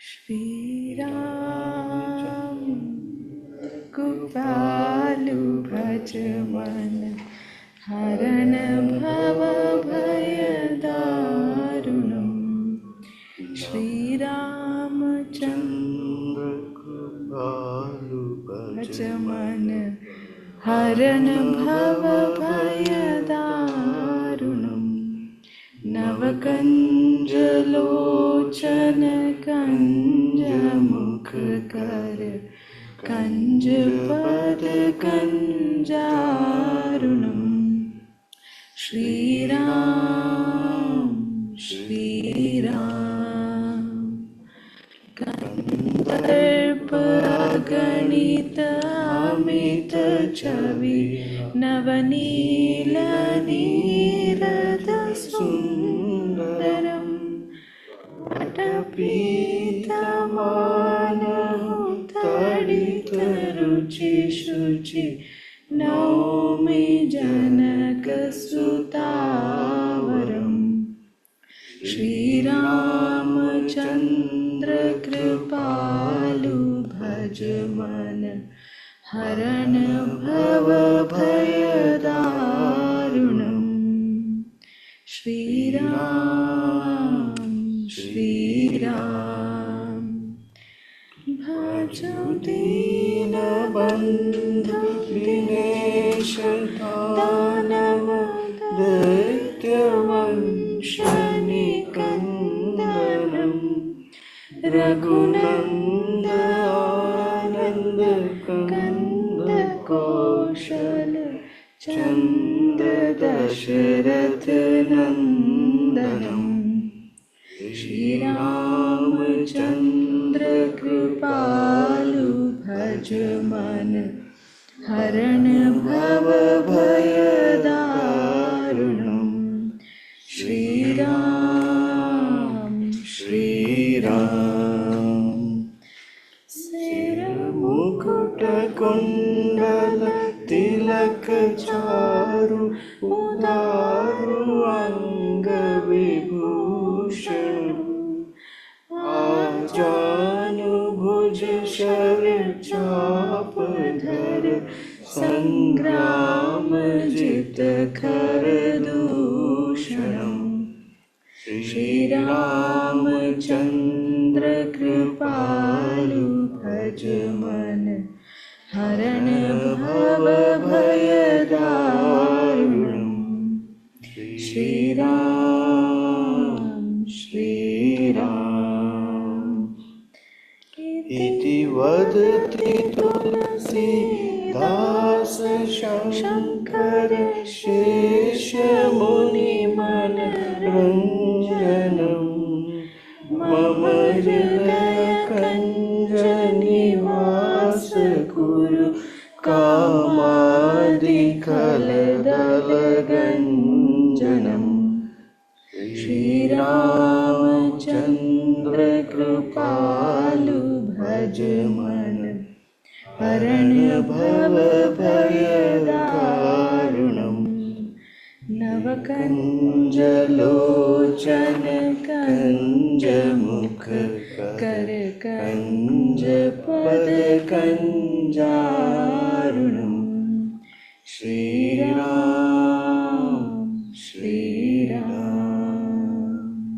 Shri Ram Gopalu Bhajamana Harana Bhava Bhayadarunam Shri Ramachandra Gopalu Bhajamana Harana Bhava Bhayadarunam Navakanjalochana Kanjamukhakara Kanjapada Kanjarunam Shri Ram Shri Ram Gandharpa Ganita Amita Chavi Navanila Nirada Sundaram Patapita Manahu Tadita Ruchi Shuchi Naomi Janaka Sutavaram Shri Ramachandra Kripalu Bhajamana Harana Bhava Bhayadarunam Shri Ram Shri Ram Bhajo Dina Bandha Dinesha Danava Daityavanshani Kandaram Raghunanda Ananda Kanda Koshala Chanda Dasharath Nandanam Shri Ramachandra Kripalu Bhajamana Harana Bhava Bhayadarunam Shri Ram Shri Ram Sera Mukutta Kundala Tilaka Charu Udaru Anga Vibhushanam Ajanu Bhuj Shara Chapadhara Sangrama Jita Kharadushanam Shri Ramachandra Kripalu Bhajamana Harana Bhava Bhayadarunam Shri Ram Shri Ram Iti vadati tulasi dasa shankara shesha muni manaranjanam mama hridaya kanjani vasa kuru kamadi kaladalaganjanam Shri Ramachandra Kripalu Bhajamana Harana Bhava Bhayadarunam Navakanjalochana Kanjamukha Kara Kanjapada Kanjarunam Shri Ram Shri Ram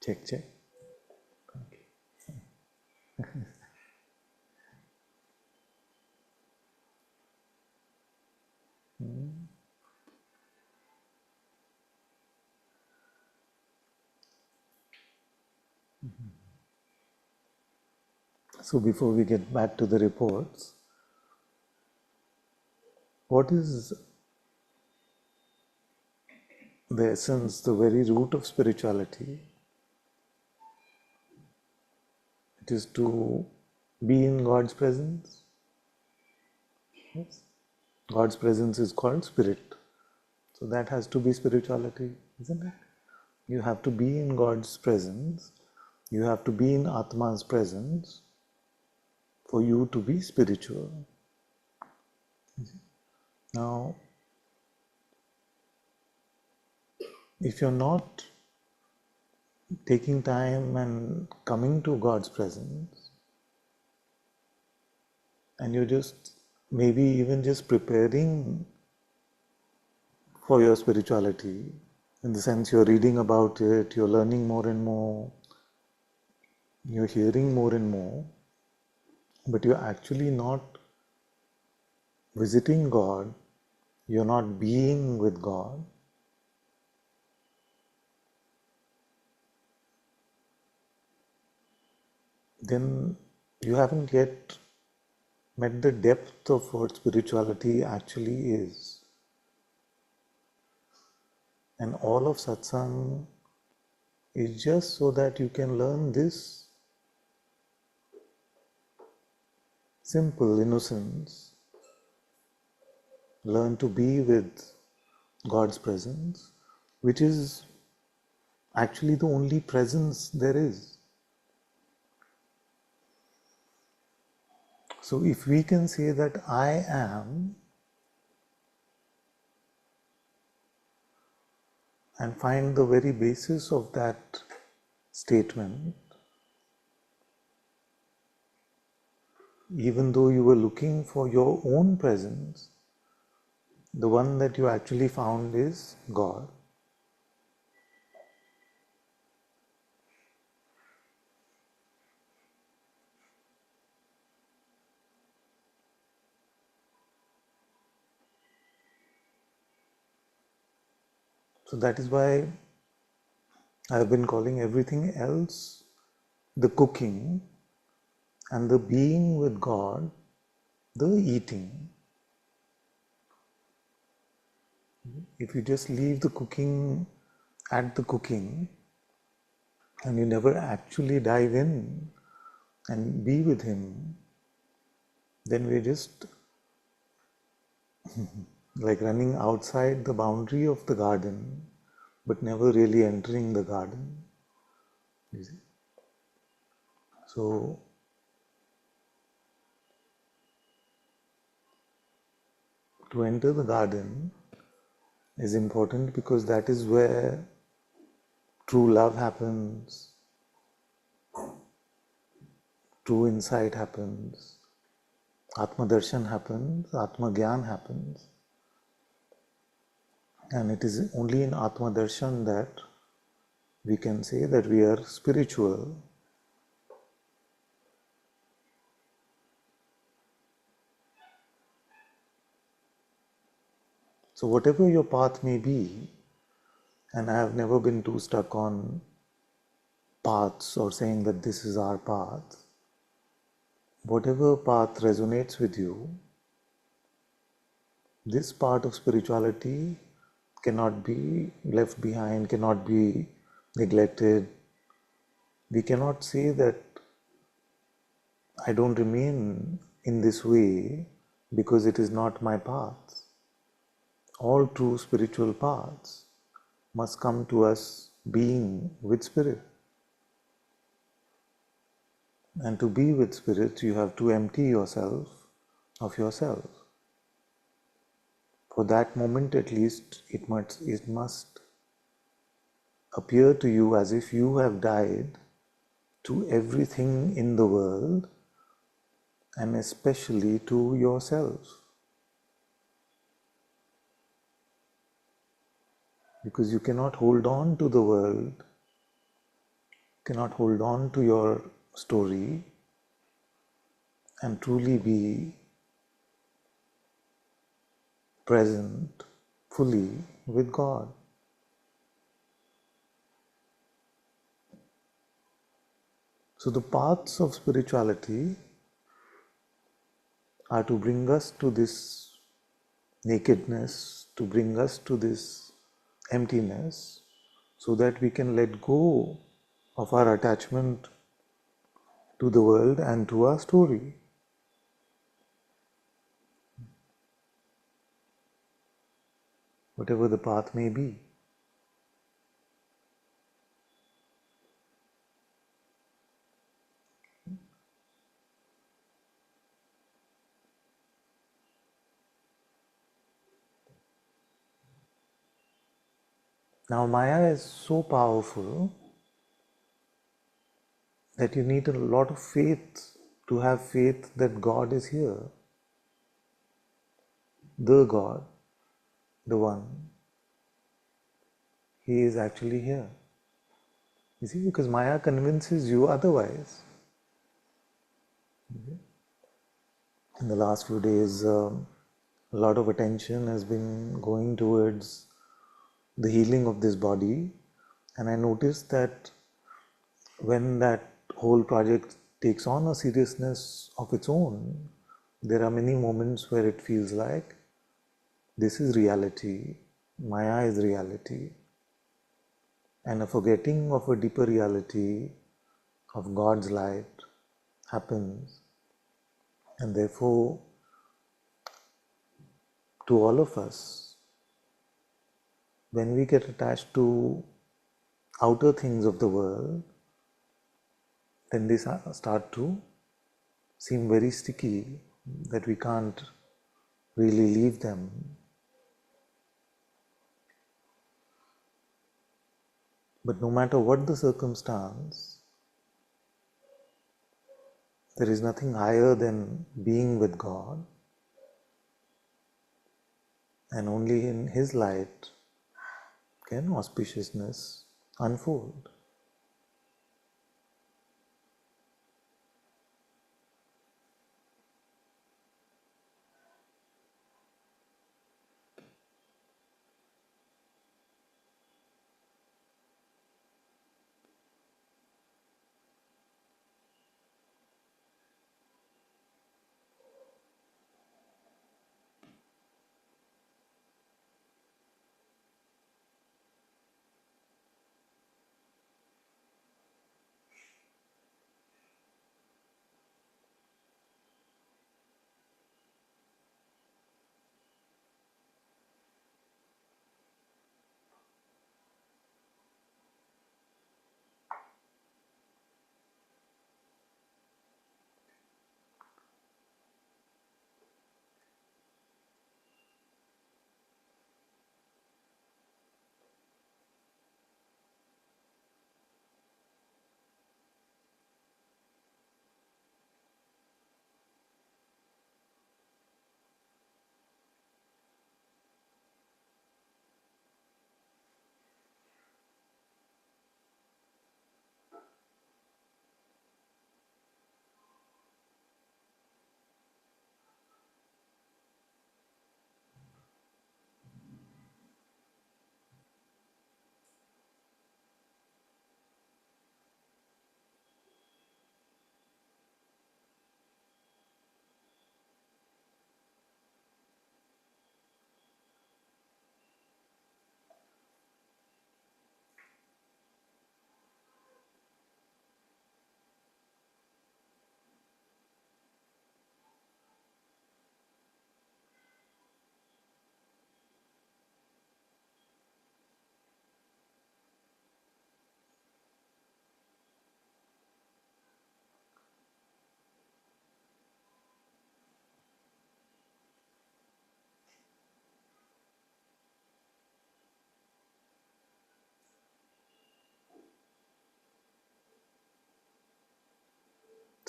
Check, check. Okay. So before we get back to the reports, what is the essence, the very root of spirituality? It is to be in God's presence. Yes. God's presence is called spirit. So that has to be spirituality, isn't it? You have to be in God's presence. You have to be in Atma's presence for you to be spiritual. Now, if you're not taking time and coming to God's presence, and you're just maybe even just preparing for your spirituality, in the sense you're reading about it, you're learning more and more, you're hearing more and more, but you're actually not visiting God, you're not being with God, then you haven't yet met the depth of what spirituality actually is. And all of satsang is just so that you can learn this simple innocence, learn to be with God's presence, which is actually the only presence there is. So if we can say that I am, and find the very basis of that statement, even though you were looking for your own presence, the one that you actually found is God. So that is why I have been calling everything else the cooking and the being with God the eating. If you just leave the cooking at the cooking and you never actually dive in and be with Him, then we're just like running outside the boundary of the garden, but never really entering the garden. You see? So, to enter the garden is important because that is where true love happens, true insight happens, Atma Darshan happens, Atma Gyan happens. And it is only in Atma Darshan that we can say that we are spiritual. So, whatever your path may be, and I have never been too stuck on paths or saying that this is our path, whatever path resonates with you, this part of spirituality cannot be left behind, cannot be neglected. We cannot say that I don't remain in this way because it is not my path. All true spiritual paths must come to us being with Spirit. And to be with Spirit, you have to empty yourself of yourself. For that moment at least, it must appear to you as if you have died to everything in the world and especially to yourself. Because you cannot hold on to the world, cannot hold on to your story and truly be present fully with God. So the paths of spirituality are to bring us to this nakedness, to bring us to this emptiness, so that we can let go of our attachment to the world and to our story. Whatever the path may be. Now, Maya is so powerful that you need a lot of faith to have faith that God is here. The God, the One, He is actually here. You see, because Maya convinces you otherwise. In the last few days, a lot of attention has been going towards the healing of this body, and I noticed that when that whole project takes on a seriousness of its own, there are many moments where it feels like this is reality, Maya is reality, and a forgetting of a deeper reality of God's light happens, and therefore to all of us, when we get attached to outer things of the world, then they start to seem very sticky, that we can't really leave them. But no matter what the circumstance, there is nothing higher than being with God, and only in His light can auspiciousness unfold.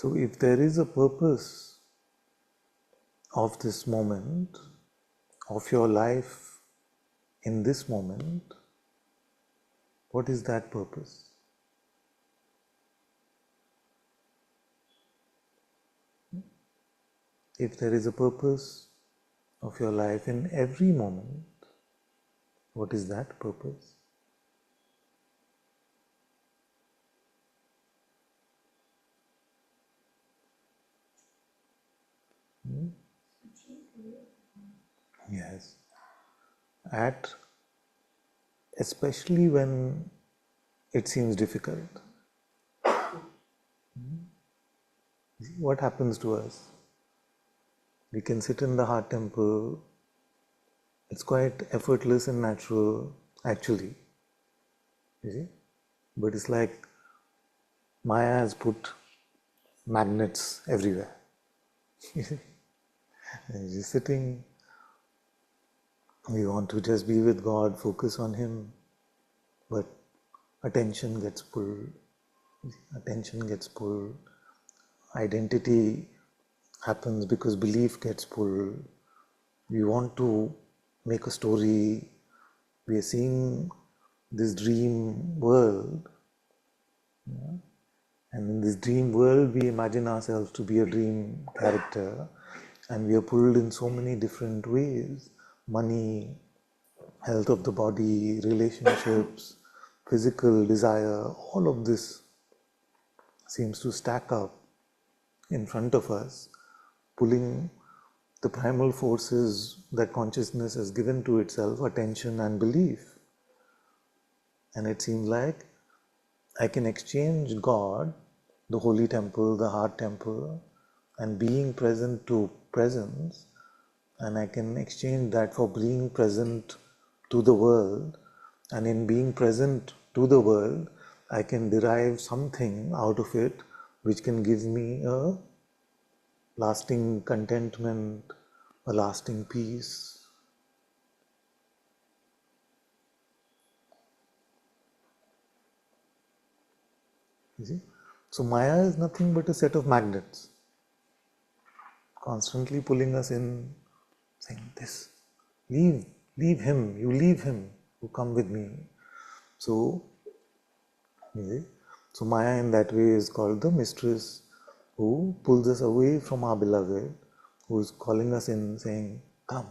So if there is a purpose of this moment, of your life in this moment, what is that purpose? If there is a purpose of your life in every moment, what is that purpose? Yes. Especially when it seems difficult. What happens to us? We can sit in the heart temple. It's quite effortless and natural, actually. You see? But it's like Maya has put magnets everywhere. And you're sitting, we want to just be with God, focus on Him, but attention gets pulled. Attention gets pulled. Identity happens because belief gets pulled. We want to make a story. We are seeing this dream world. And in this dream world, we imagine ourselves to be a dream character. And we are pulled in so many different ways. Money, health of the body, relationships, physical desire, all of this seems to stack up in front of us, pulling the primal forces that consciousness has given to itself, attention and belief. And it seems like I can exchange God, the holy temple, the heart temple, and being present to presence, and I can exchange that for being present to the world. And in being present to the world, I can derive something out of it which can give me a lasting contentment, a lasting peace. You see? So Maya is nothing but a set of magnets, constantly pulling us in, saying this, leave him, you leave him, you come with me. So, you see? So Maya in that way is called the mistress who pulls us away from our beloved, who is calling us in, saying, come,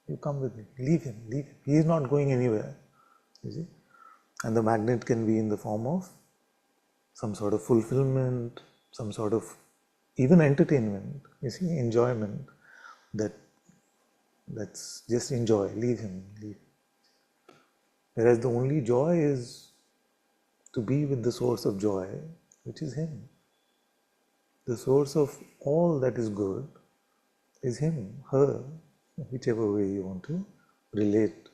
you come with me, leave him, he is not going anywhere. You see? And the magnet can be in the form of some sort of fulfillment, some sort of even entertainment, you see, enjoyment, let's just enjoy, leave him, leave. Whereas the only joy is to be with the source of joy, which is Him. The source of all that is good is Him, her, whichever way you want to relate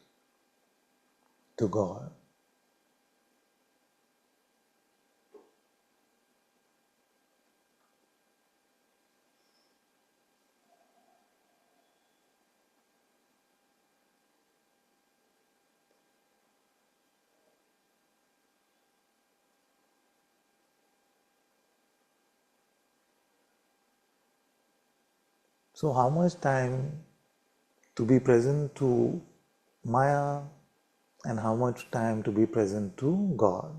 to God. So how much time to be present to Maya and how much time to be present to God?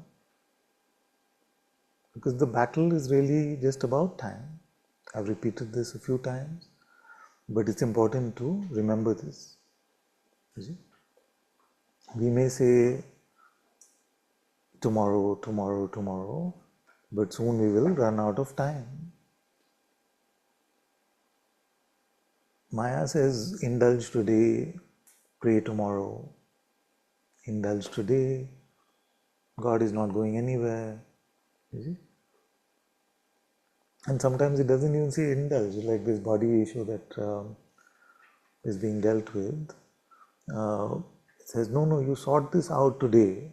Because the battle is really just about time. I've repeated this a few times, but it's important to remember this. You see? We may say tomorrow, but soon we will run out of time. Maya says, indulge today, pray tomorrow. Indulge today, God is not going anywhere. You see? And sometimes it doesn't even say indulge, like this body issue that is being dealt with. It says, no, you sort this out today.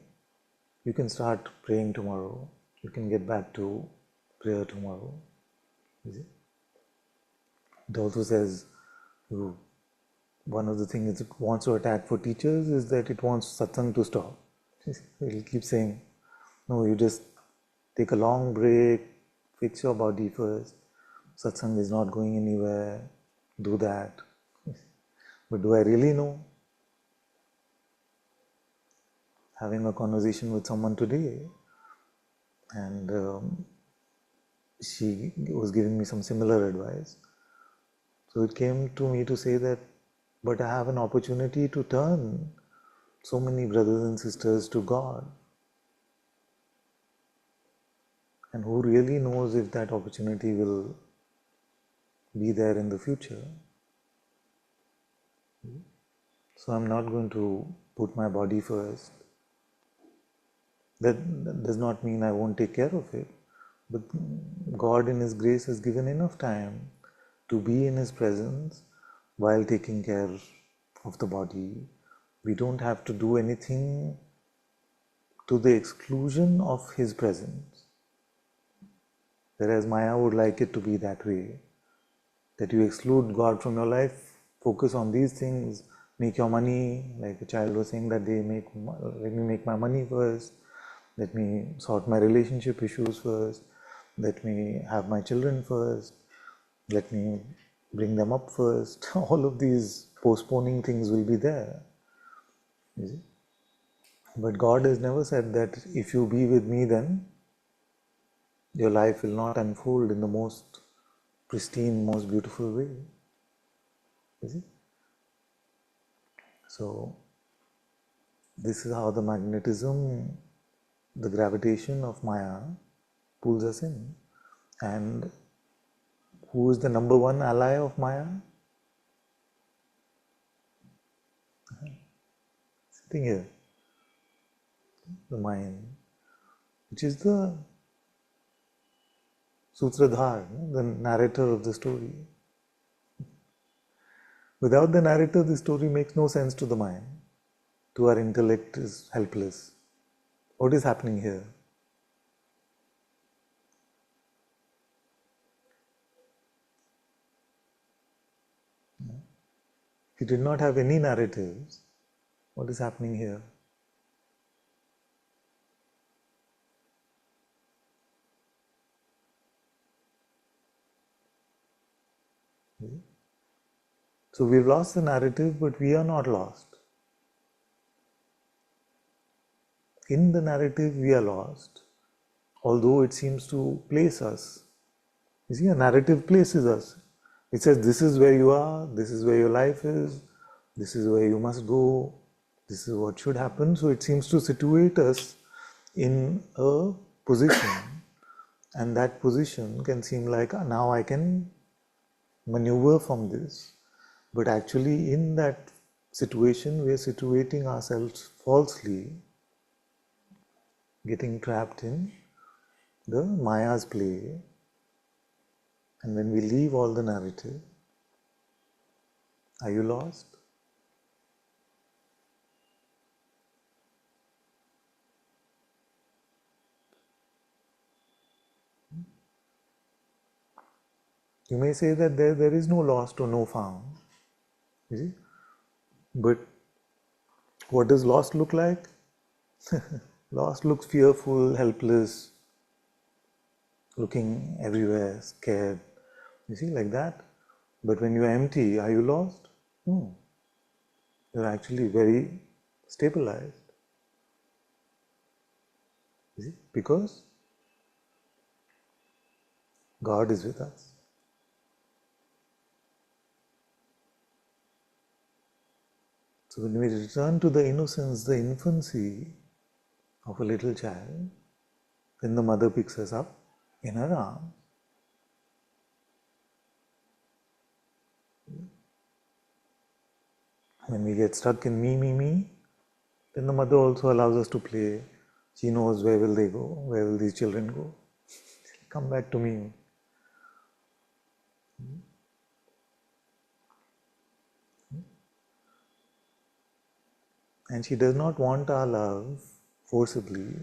You can start praying tomorrow. You can get back to prayer tomorrow. You see? It also says, one of the things it wants to attack for teachers is that it wants satsang to stop. It will keep saying, no, you just take a long break, Fix your body first. Satsang is not going anywhere. Do that. But do I really know? Having a conversation with someone today, and she was giving me some similar advice. So it came to me to say that, but I have an opportunity to turn so many brothers and sisters to God. And who really knows if that opportunity will be there in the future? So I'm not going to put my body first. That does not mean I won't take care of it. But God in His grace has given enough time to be in His presence while taking care of the body. We don't have to do anything to the exclusion of His presence. Whereas Maya would like it to be that way, that you exclude God from your life, focus on these things, make your money, like a child was saying that let me make my money first, let me sort my relationship issues first, let me have my children first, let me bring them up first. All of these postponing things will be there. You see? But God has never said that if you be with me, then your life will not unfold in the most pristine, most beautiful way. You see? So, this is how the magnetism, the gravitation of Maya pulls us in. And who is the number one ally of Maya? Sitting here, the mind, which is the Sutradhar, the narrator of the story. Without the narrator, the story makes no sense to the mind. To our intellect is helpless. What is happening here? If you did not have any narratives, what is happening here? So we've lost the narrative, but we are not lost. In the narrative, we are lost, although it seems to place us. You see, a narrative places us. It says, this is where you are, this is where your life is, this is where you must go, this is what should happen. So it seems to situate us in a position, and that position can seem like, now I can maneuver from this. But actually, in that situation, we are situating ourselves falsely, getting trapped in the Maya's play. And when we leave all the narrative, are you lost? You may say that there is no lost or no found. You see? But what does lost look like? Lost looks fearful, helpless, looking everywhere, scared. You see, like that. But when you are empty, are you lost? No. You're actually very stabilized. You see? Because God is with us. So when we return to the innocence, the infancy of a little child, then the mother picks us up in her arms. When we get stuck in me, then the mother also allows us to play. She knows where will they go, where will these children go. Come back to me. And she does not want our love forcibly.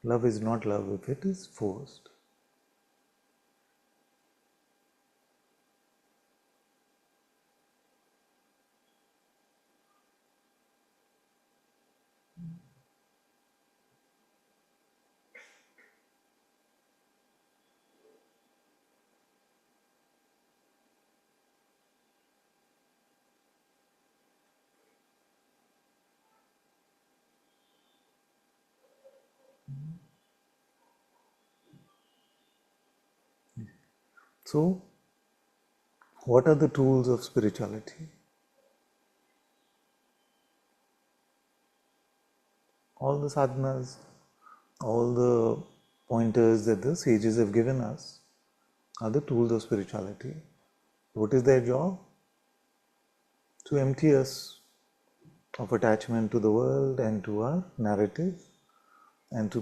Love is not love if it is forced. So, what are the tools of spirituality? All the sadhanas, all the pointers that the sages have given us are the tools of spirituality. What is their job? To empty us of attachment to the world and to our narrative, and to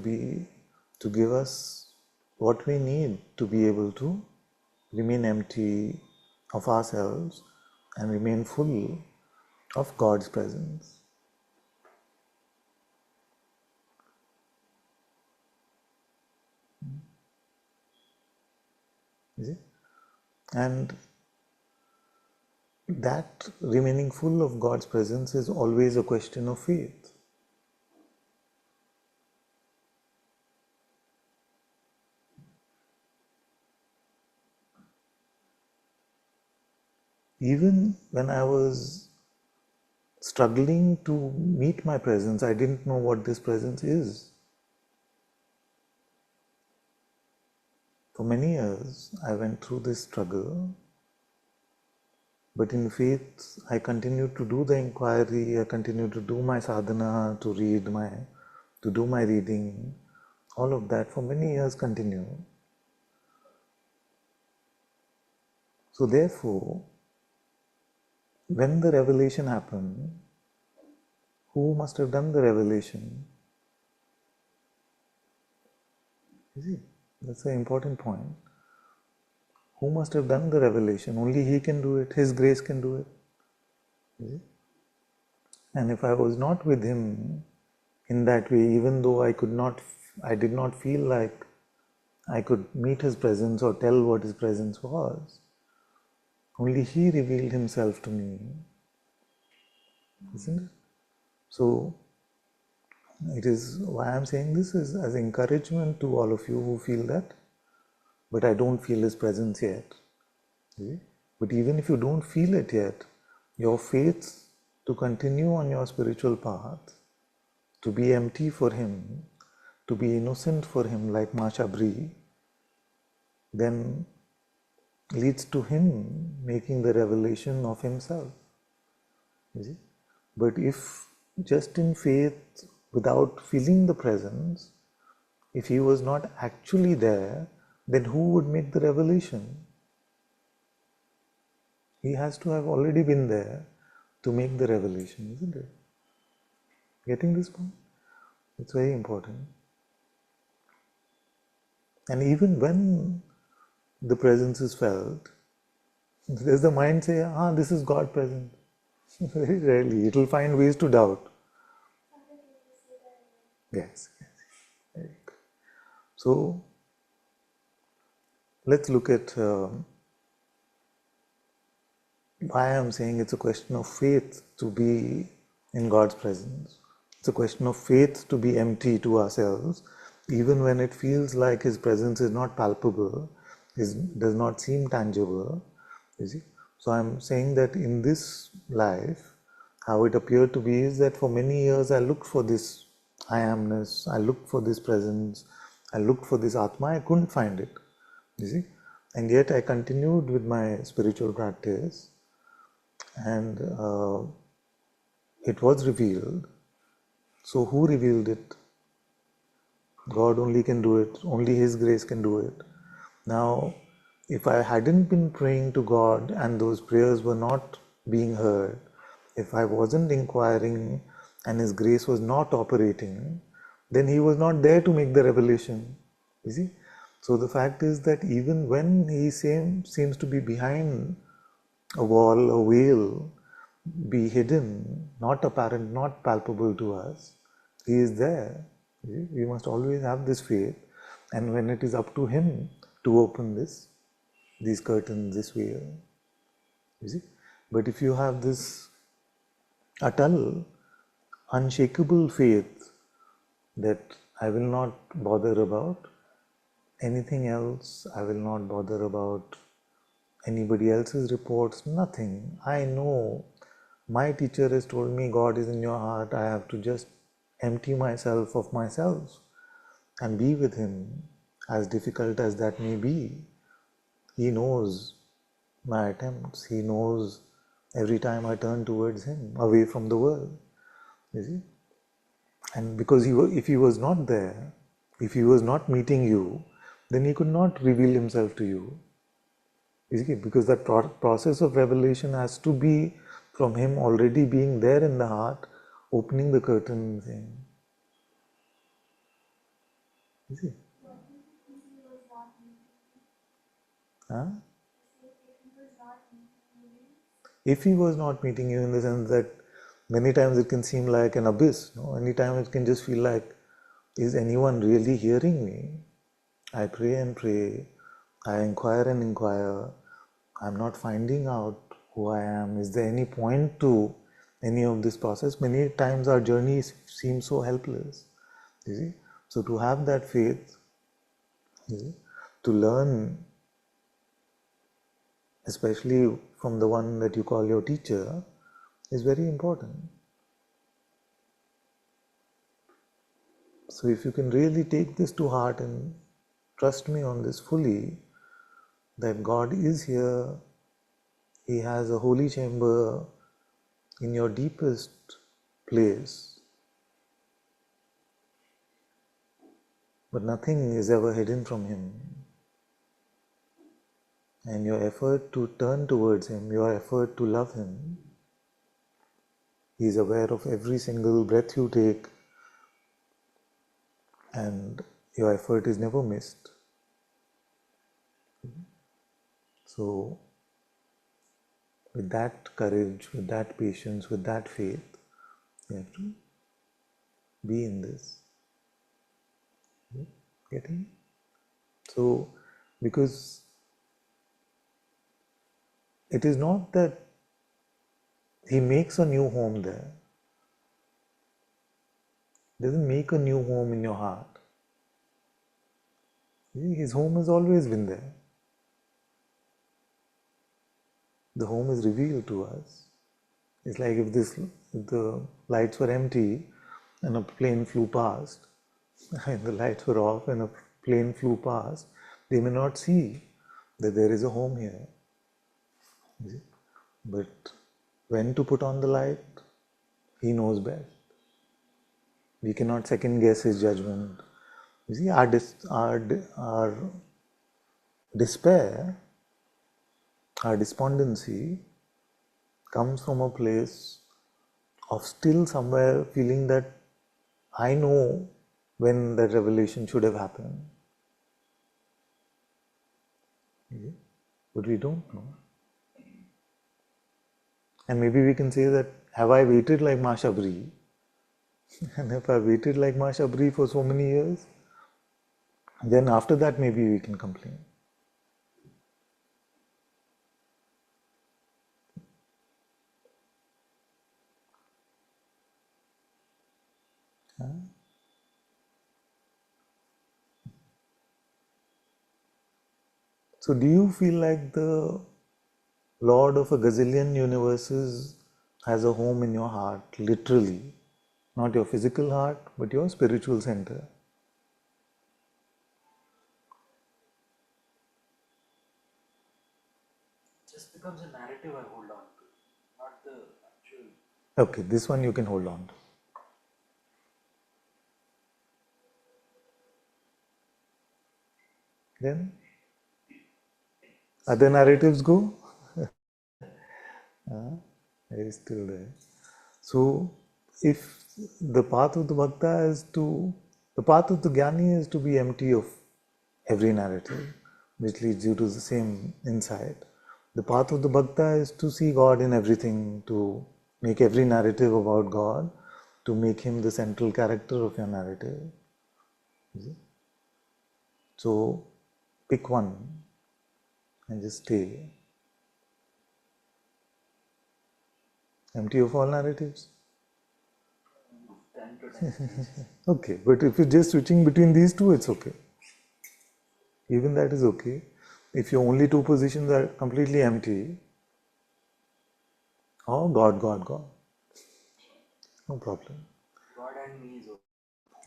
give us what we need to be able to remain empty of ourselves and remain full of God's presence. Is it? And that remaining full of God's presence is always a question of faith. Even when I was struggling to meet my presence, I didn't know what this presence is. For many years, I went through this struggle, but in faith, I continued to do the inquiry, I continued to do my sadhana, to do my reading, all of that for many years continued. So therefore, when the revelation happened, who must have done the revelation? You see, that's an important point. Who must have done the revelation? Only He can do it. His grace can do it. You see? And if I was not with Him in that way, even though I did not feel like I could meet His presence or tell what His presence was, only He revealed Himself to me. Isn't it? So, it is why I'm saying this is as encouragement to all of you who feel that, but I don't feel His presence yet. See? But even if you don't feel it yet, your faith to continue on your spiritual path, to be empty for Him, to be innocent for Him like Ma Shabri, then leads to Him making the revelation of Himself. You see? But if just in faith, without feeling the presence, if He was not actually there, then who would make the revelation? He has to have already been there to make the revelation, isn't it? Getting this point? It's very important. And even when the presence is felt, does the mind say, this is God present? Very rarely. It will find ways to doubt. Yes. Very good. So, let's look at why I'm saying it's a question of faith to be in God's presence. It's a question of faith to be empty to ourselves, even when it feels like His presence is not palpable, does not seem tangible. You see? So I'm saying that in this life, how it appeared to be is that for many years I looked for this I amness, I looked for this presence, I looked for this Atma, I couldn't find it. You see? And yet I continued with my spiritual practice, and it was revealed. So who revealed it? God only can do it. Only His grace can do it. Now, if I hadn't been praying to God and those prayers were not being heard, if I wasn't inquiring and His grace was not operating, then He was not there to make the revelation. You see? So the fact is that even when He seems to be behind a wall, a veil, be hidden, not apparent, not palpable to us, He is there. We must always have this faith, and when it is up to Him to open these curtains, this veil, you see. But if you have this atal, unshakable faith that I will not bother about anything else, I will not bother about anybody else's reports, nothing. I know my teacher has told me God is in your heart. I have to just empty myself of myself and be with Him, as difficult as that may be. He knows my attempts. He knows every time I turn towards Him, away from the world. You see? And because if He was not there, if He was not meeting you, then He could not reveal Himself to you. You see? Because that process of revelation has to be from Him already being there in the heart, opening the curtain and saying, you see? Huh? If He was not meeting you, in the sense that many times it can seem like an abyss, no? Anytime it can just feel like, is anyone really hearing me? I pray and pray, I inquire and inquire, I'm not finding out who I am. Is there any point to any of this process? Many times our journey seems so helpless, you see. So to have that faith, you see, to learn, especially from the one that you call your teacher, is very important. So if you can really take this to heart and trust me on this fully, that God is here, He has a holy chamber in your deepest place, but nothing is ever hidden from Him. And your effort to turn towards Him, your effort to love Him, He is aware of every single breath you take, and your effort is never missed. So, with that courage, with that patience, with that faith, you have to be in this. Getting? So, because it is not that He makes a new home there. He doesn't make a new home in your heart. His home has always been there. The home is revealed to us. It's like if the lights were empty and a plane flew past, and the lights were off and a plane flew past, they may not see that there is a home here. But when to put on the light, He knows best. We cannot second guess His judgment. You see, our despair, our despondency comes from a place of still somewhere feeling that I know when that revelation should have happened. But we don't know. And maybe we can say that, have I waited like Ma Shabri? And if I waited like Ma Shabri for so many years, then after that maybe we can complain. So do you feel like the Lord of a gazillion universes has a home in your heart, literally? Not your physical heart, but your spiritual center. Just becomes a narrative I hold on to, not the actual. Okay, this one you can hold on to. Then other narratives go. It is still there. So, if the path of the bhakta is the path of the jnani is to be empty of every narrative, which leads you to the same insight. The path of the bhakta is to see God in everything, to make every narrative about God, to make Him the central character of your narrative. You see? So pick one and just stay empty of all narratives. 10 to 10 please. Okay, but if you're just switching between these two, it's okay. Even that is okay. If your only two positions are completely empty, oh God, God, God, no problem. God and me is okay.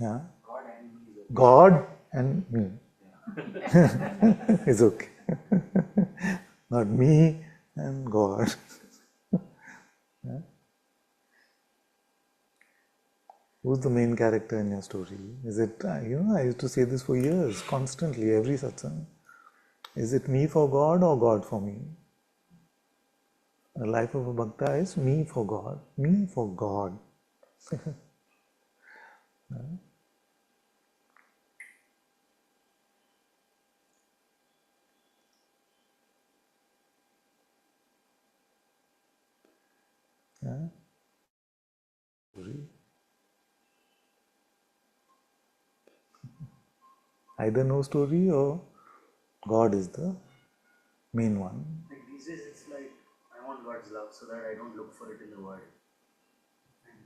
Yeah, God and me is okay. God and me is okay. Not me and God. Yeah? Who's the main character in your story? Is it, I used to say this for years, constantly, every satsang. Is it me for God or God for me? The life of a bhakta is me for God, me for God. Yeah? Either no story or God is the main one. Like these days it's like I want God's love so that I don't look for it in the world. And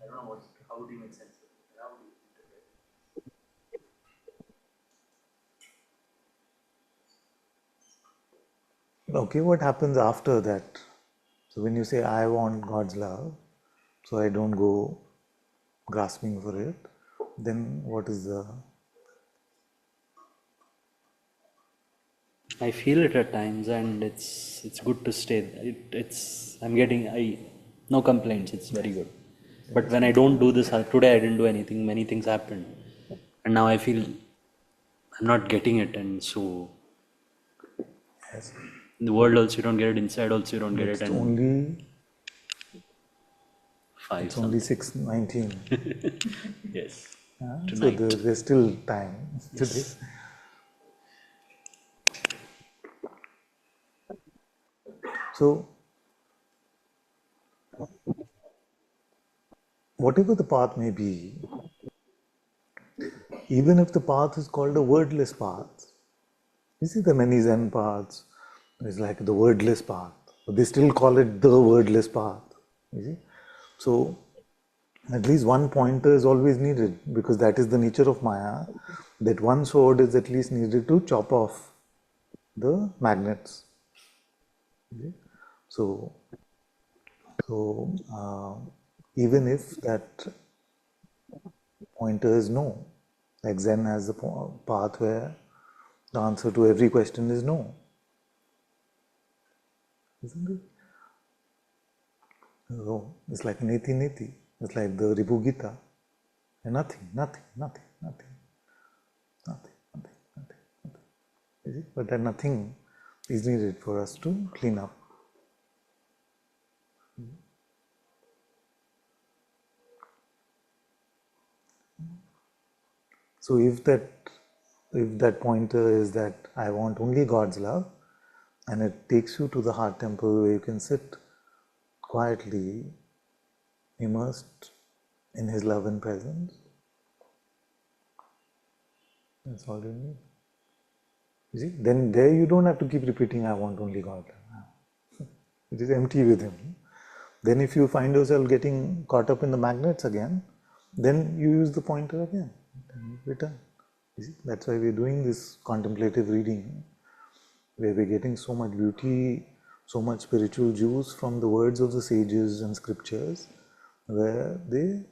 I don't know how do you make sense of it? How do you interpret it? Okay, what happens after that? So when you say I want God's love, so I don't go grasping for it, then what is the... I feel it at times, and it's good to stay. I'm getting no complaints. It's very good. But when I don't do this, today I didn't do anything. Many things happened, and now I feel I'm not getting it, and so Yes. in the world also you don't get it. Inside also you don't get it, It's and only, five it's only something. 6:19. Yes. So Tonight. there's still time today. Yes. So whatever the path may be, even if the path is called a wordless path, you see the many Zen paths, it's like the wordless path. But they still call it the wordless path. You see? So at least one pointer is always needed because that is the nature of Maya, that one sword is at least needed to chop off the magnets. So, so even if that pointer is no, like Zen has a path where the answer to every question is no, isn't it? So it's like neti neti. It's like the Ripu Gita. And nothing, nothing, nothing, nothing, nothing, nothing, nothing, nothing. Is it? But that nothing is needed for us to clean up. So if that pointer is that I want only God's love, and it takes you to the heart temple where you can sit quietly, immersed in His love and presence, that's all you need. You see, then there you don't have to keep repeating, I want only God. It is empty with Him. Then if you find yourself getting caught up in the magnets again, then you use the pointer again, then you return. You see, that's why we're doing this contemplative reading, where we're getting so much beauty, so much spiritual juice from the words of the sages and scriptures, where they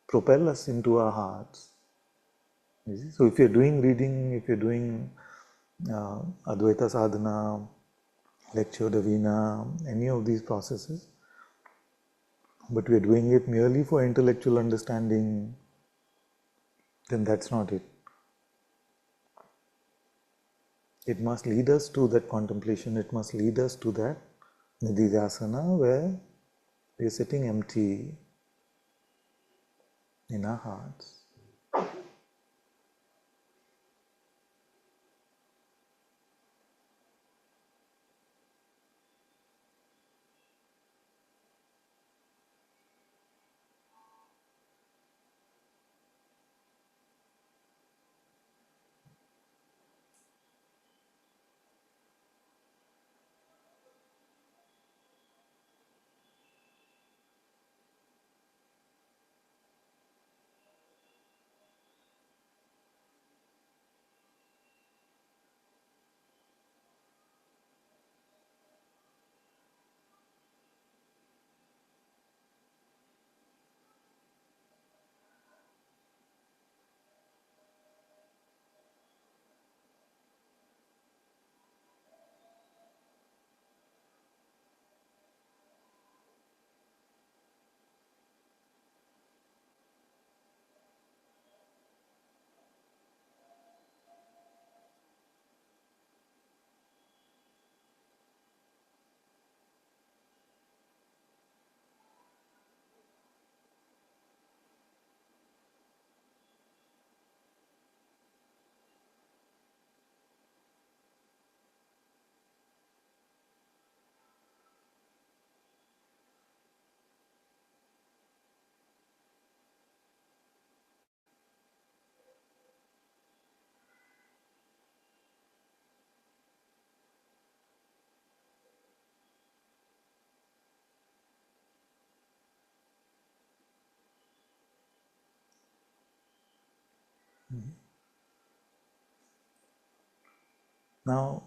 propel us into our hearts. You see? So if you're doing reading, if you're doing Advaita sadhana, lecture, Davina, any of these processes, but we're doing it merely for intellectual understanding, then that's not it. It must lead us to that contemplation, it must lead us to that nididhyasana where we're sitting empty in our hearts. Now,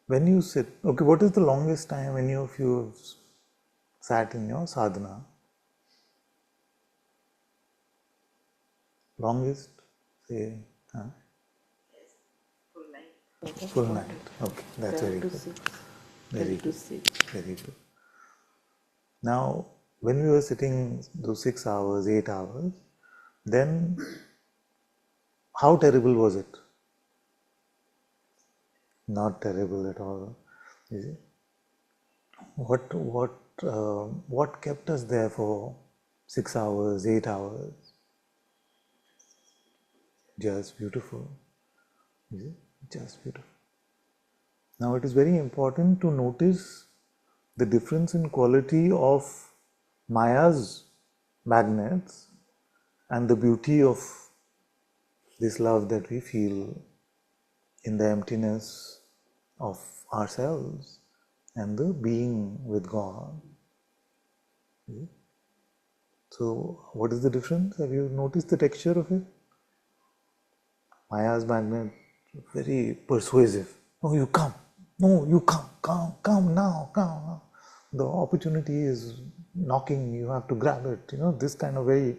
when you sit, okay, what is the longest time any of you have sat in your sadhana? Longest? Say, huh? Full night. Okay, that's very good. Very good. Very good. Now, when we were sitting those 6 hours, 8 hours, then how terrible was it? Not terrible at all. Is it? What kept us there for 6 hours, 8 hours? Just beautiful. Is it? Just beautiful. Now it is very important to notice the difference in quality of Maya's magnets and the beauty of this love that we feel in the emptiness of ourselves and the being with God. So, what is the difference? Have you noticed the texture of it? Maya's magnet, very persuasive. No, you come. No, you come. Come now. Come now. The opportunity is knocking. You have to grab it. This kind of very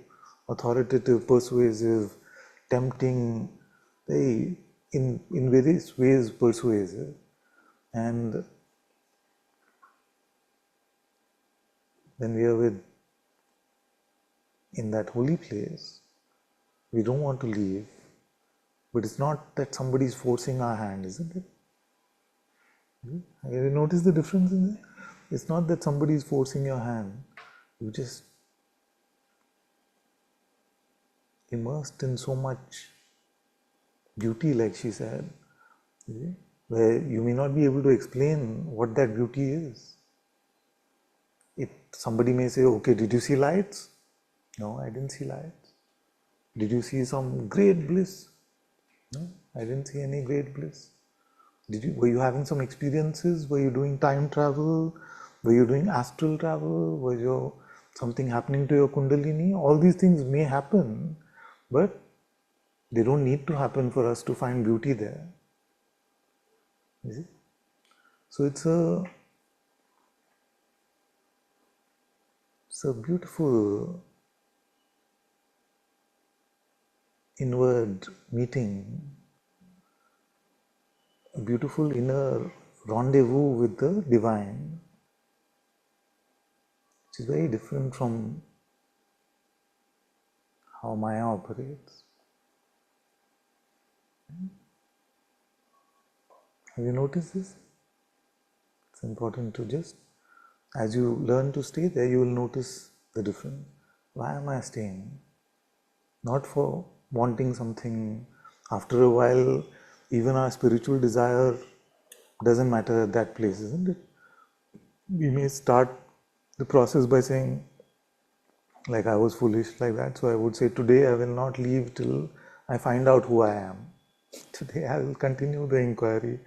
authoritative, persuasive, tempting, very in various ways persuasive. And when we are in that holy place, we don't want to leave. But it's not that somebody is forcing our hand, isn't it? Have you noticed the difference in there? It's not that somebody is forcing your hand. You just immersed in so much beauty, like she said, where you may not be able to explain what that beauty is. Somebody may say, okay, did you see lights? No, I didn't see lights. Did you see some great bliss? No, I didn't see any great bliss. Were you having some experiences? Were you doing time travel? Were you doing astral travel? Was something happening to your kundalini? All these things may happen, but they don't need to happen for us to find beauty there. Is it? So it's a beautiful inward meeting, a beautiful inner rendezvous with the divine, which is very different from how Maya operates. Have you noticed this? It's important to just, as you learn to stay there, you will notice the difference. Why am I staying? Not for wanting something. After a while, even our spiritual desire doesn't matter at that place, isn't it? We may start the process by saying, like, I was foolish like that, so I would say, today I will not leave till I find out who I am. Today I will continue the inquiry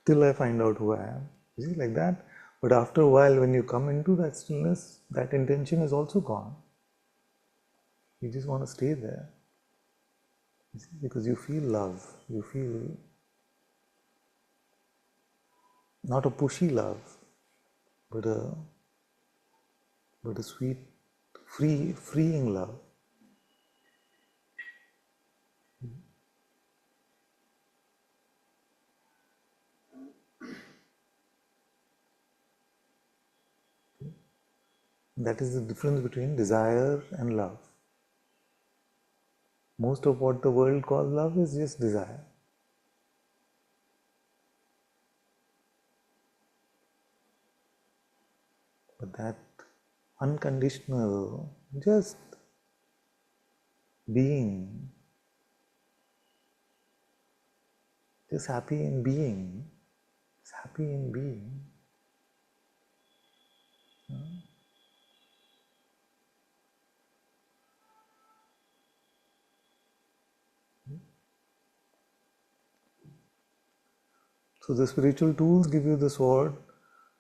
till I find out who I am. You see, like that. But after a while, when you come into that stillness, that intention is also gone. You just want to stay there. You see, because you feel love. You feel not a pushy love, but a sweet, freeing love. That is the difference between desire and love. Most of what the world calls love is just desire. But that unconditional, just being, just happy in being, just happy in being. So the spiritual tools give you the sword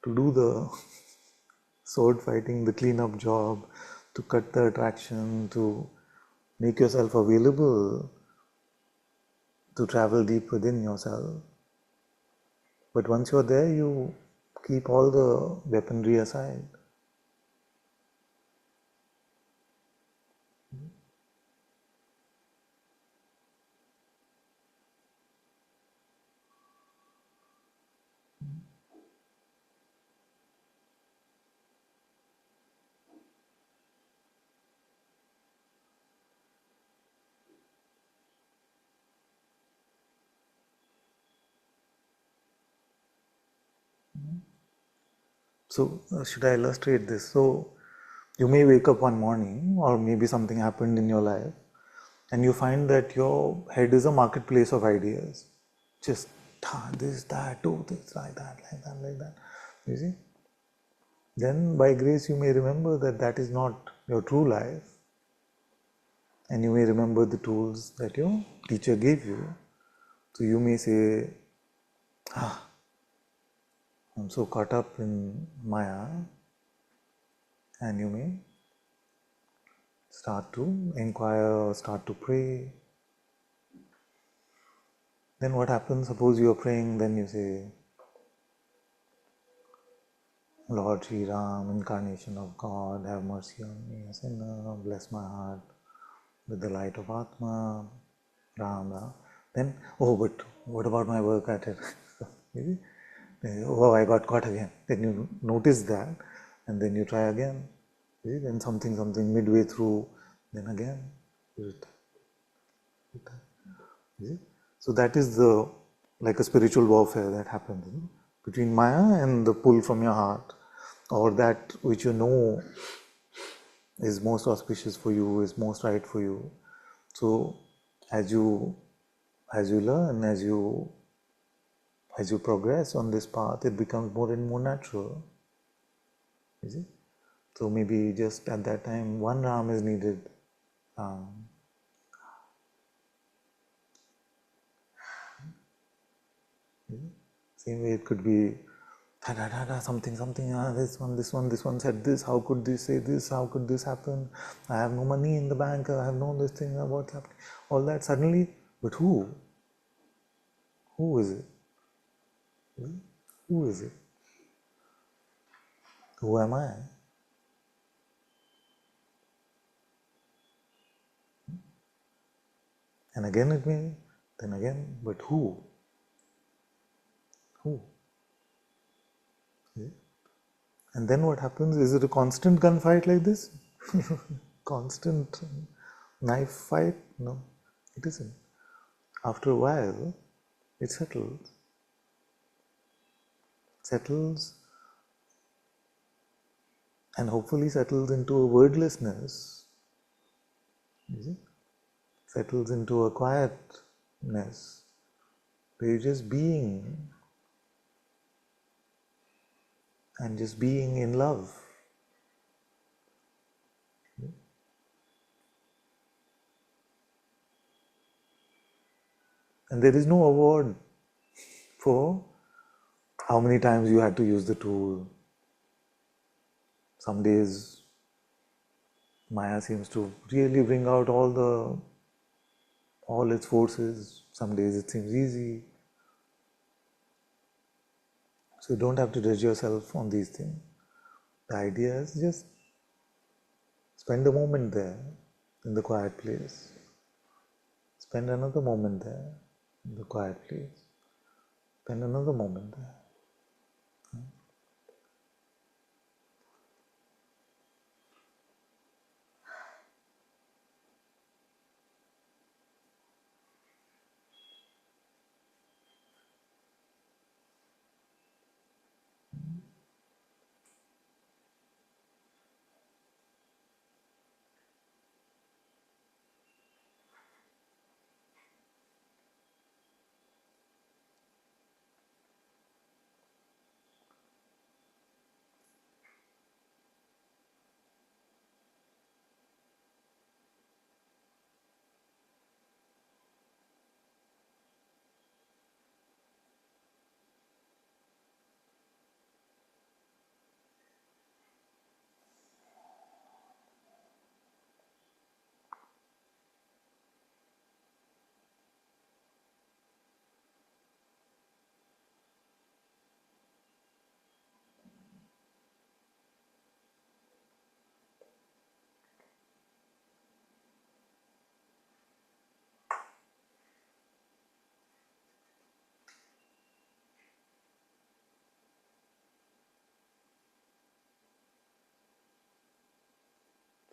to do the sword fighting, the cleanup job, to cut the attraction, to make yourself available to travel deep within yourself. But once you're there, you keep all the weaponry aside. So, should I illustrate this? So, you may wake up one morning, or maybe something happened in your life, and you find that your head is a marketplace of ideas. Just this, that, do this, like that, like that, like that. You see? Then, by grace, you may remember that that is not your true life, and you may remember the tools that your teacher gave you. So, you may say, I'm so caught up in Maya, and you may start to inquire or start to pray. Then what happens? Suppose you are praying, then you say, Lord Sri Ram, incarnation of God, have mercy on me, a sinner, bless my heart with the light of Atma, Ram, Ram. Then, oh, but what about my work at it? Oh, I got caught again. Then you notice that, and then you try again. Then something midway through, then again. So that is the like a spiritual warfare that happens between Maya and the pull from your heart, or that which you know is most auspicious for you, is most right for you. So as you learn, as you progress on this path, it becomes more and more natural. You see? So maybe just at that time, one Ram is needed. Same way it could be something, this one said this, how could this say this, how could this happen? I have no money in the bank, I have no this thing, what's happening? All that suddenly, but who? Who is it? Who is it? Who am I? And again it may, then again, but who? Who? And then what happens? Is it a constant gunfight like this? Constant knife fight? No, it isn't. After a while, it settles, and hopefully settles into a wordlessness, settles into a quietness, where you're just being, and just being in love. And there is no award for how many times you had to use the tool. Some days Maya seems to really bring out all its forces. Some days it seems easy. So you don't have to judge yourself on these things. The idea is just spend a moment there in the quiet place. Spend another moment there in the quiet place. Spend another moment there.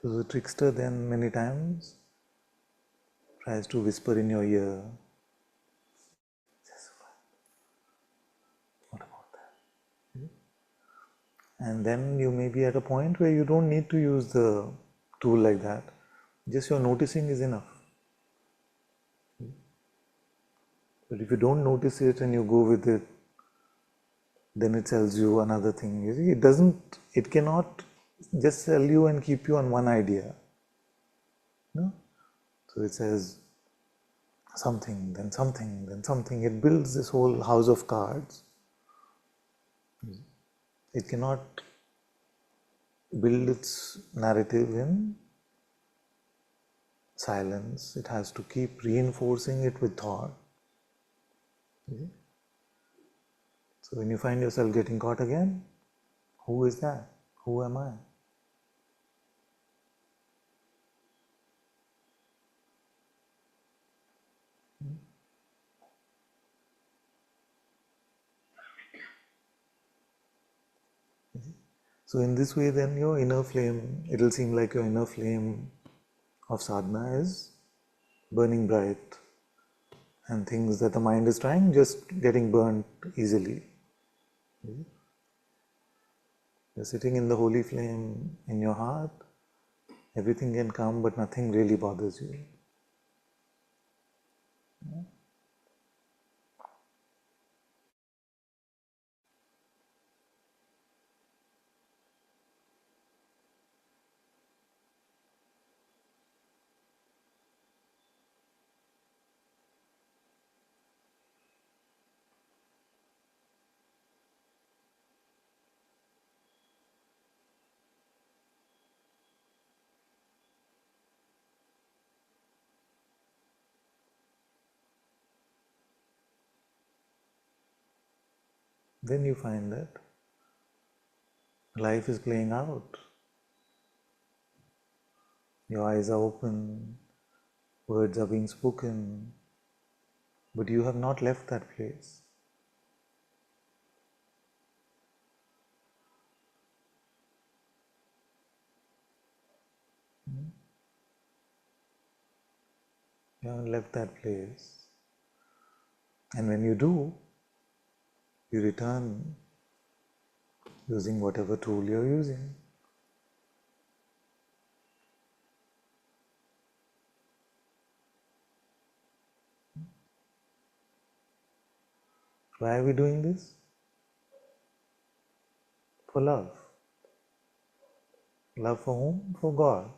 So the trickster then many times tries to whisper in your ear, what about that? And then you may be at a point where you don't need to use the tool like that. Just your noticing is enough. But if you don't notice it and you go with it, then it tells you another thing. You see, it cannot just tell you and keep you on one idea. No? So it says something, then something, then something. It builds this whole house of cards. It cannot build its narrative in silence. It has to keep reinforcing it with thought. So when you find yourself getting caught again, who is that? Who am I? So in this way, then your inner flame, it'll seem like your inner flame of sadhana is burning bright, and things that the mind is trying just getting burnt easily. You're sitting in the holy flame in your heart, everything can come, but nothing really bothers you. Then you find that life is playing out. Your eyes are open, words are being spoken, but you have not left that place. You haven't left that place. And when you do, you return using whatever tool you're using. Why are we doing this? For love. Love for whom? For God.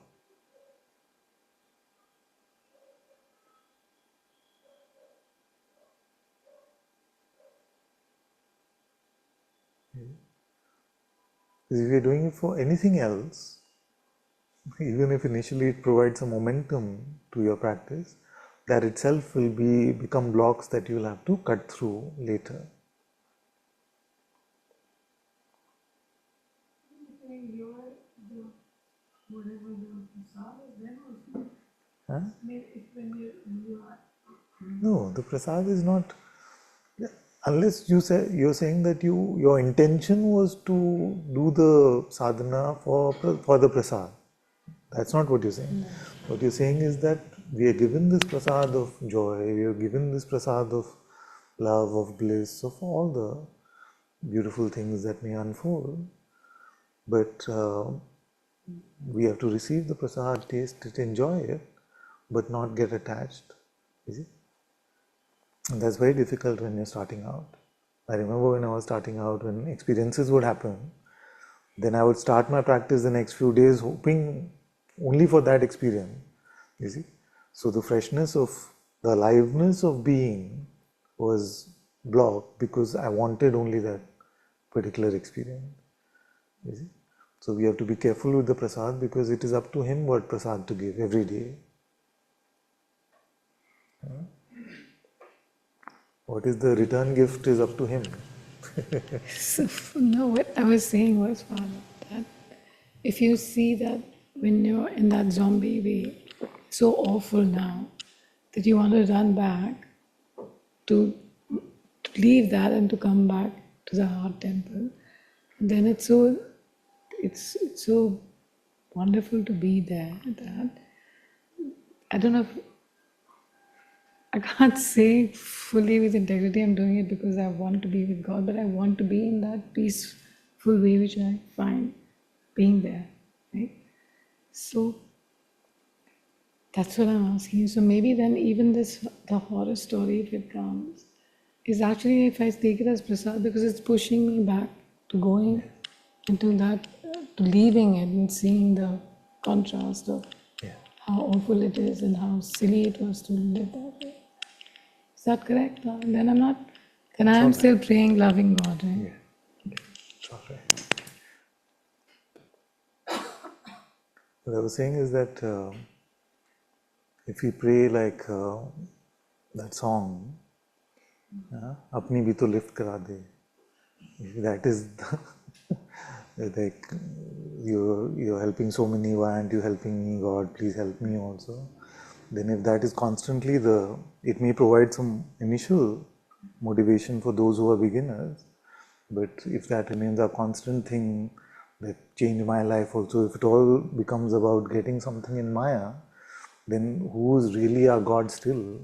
Because if you're doing it for anything else, even if initially it provides a momentum to your practice, that itself will become blocks that you'll have to cut through later. Huh? No, the prasad is not. Unless you're saying that your intention was to do the sadhana for the prasad. That's not what you're saying. No. What you're saying is that we are given this prasad of joy, we are given this prasad of love, of bliss, of all the beautiful things that may unfold. But we have to receive the prasad, taste it, enjoy it, but not get attached. You see? And that's very difficult when you're starting out. I remember when I was starting out, when experiences would happen, then I would start my practice the next few days hoping only for that experience. You see? So the freshness of, the aliveness of being was blocked because I wanted only that particular experience. You see? So we have to be careful with the prasad because it is up to him what prasad to give every day. What is the return gift is up to him. So, no, what I was saying was, Father, that if you see that when you're in that zombie way, so awful now, that you want to run back to leave that and to come back to the heart temple, then it's so wonderful to be there. That I don't know if I can't say fully with integrity I'm doing it because I want to be with God, but I want to be in that peaceful way which I find being there, right? So that's what I'm asking you. So maybe then even this, the horror story, if it comes, is actually, if I take it as prasad, because it's pushing me back to going into that, to leaving it and seeing the contrast of Yeah. how awful it is and how silly it was to live that way. Is that correct? Then I'm not, then I am still praying, loving God, right? Yeah. It's all right. What I was saying is that if we pray like that song, अपनी भी तो lift करा दे. That is the like you're helping so many. Why aren't you helping me, God? Please help me also. Then if that is constantly it may provide some initial motivation for those who are beginners. But if that remains a constant thing that changed my life also, if it all becomes about getting something in Maya, then who is really our God still?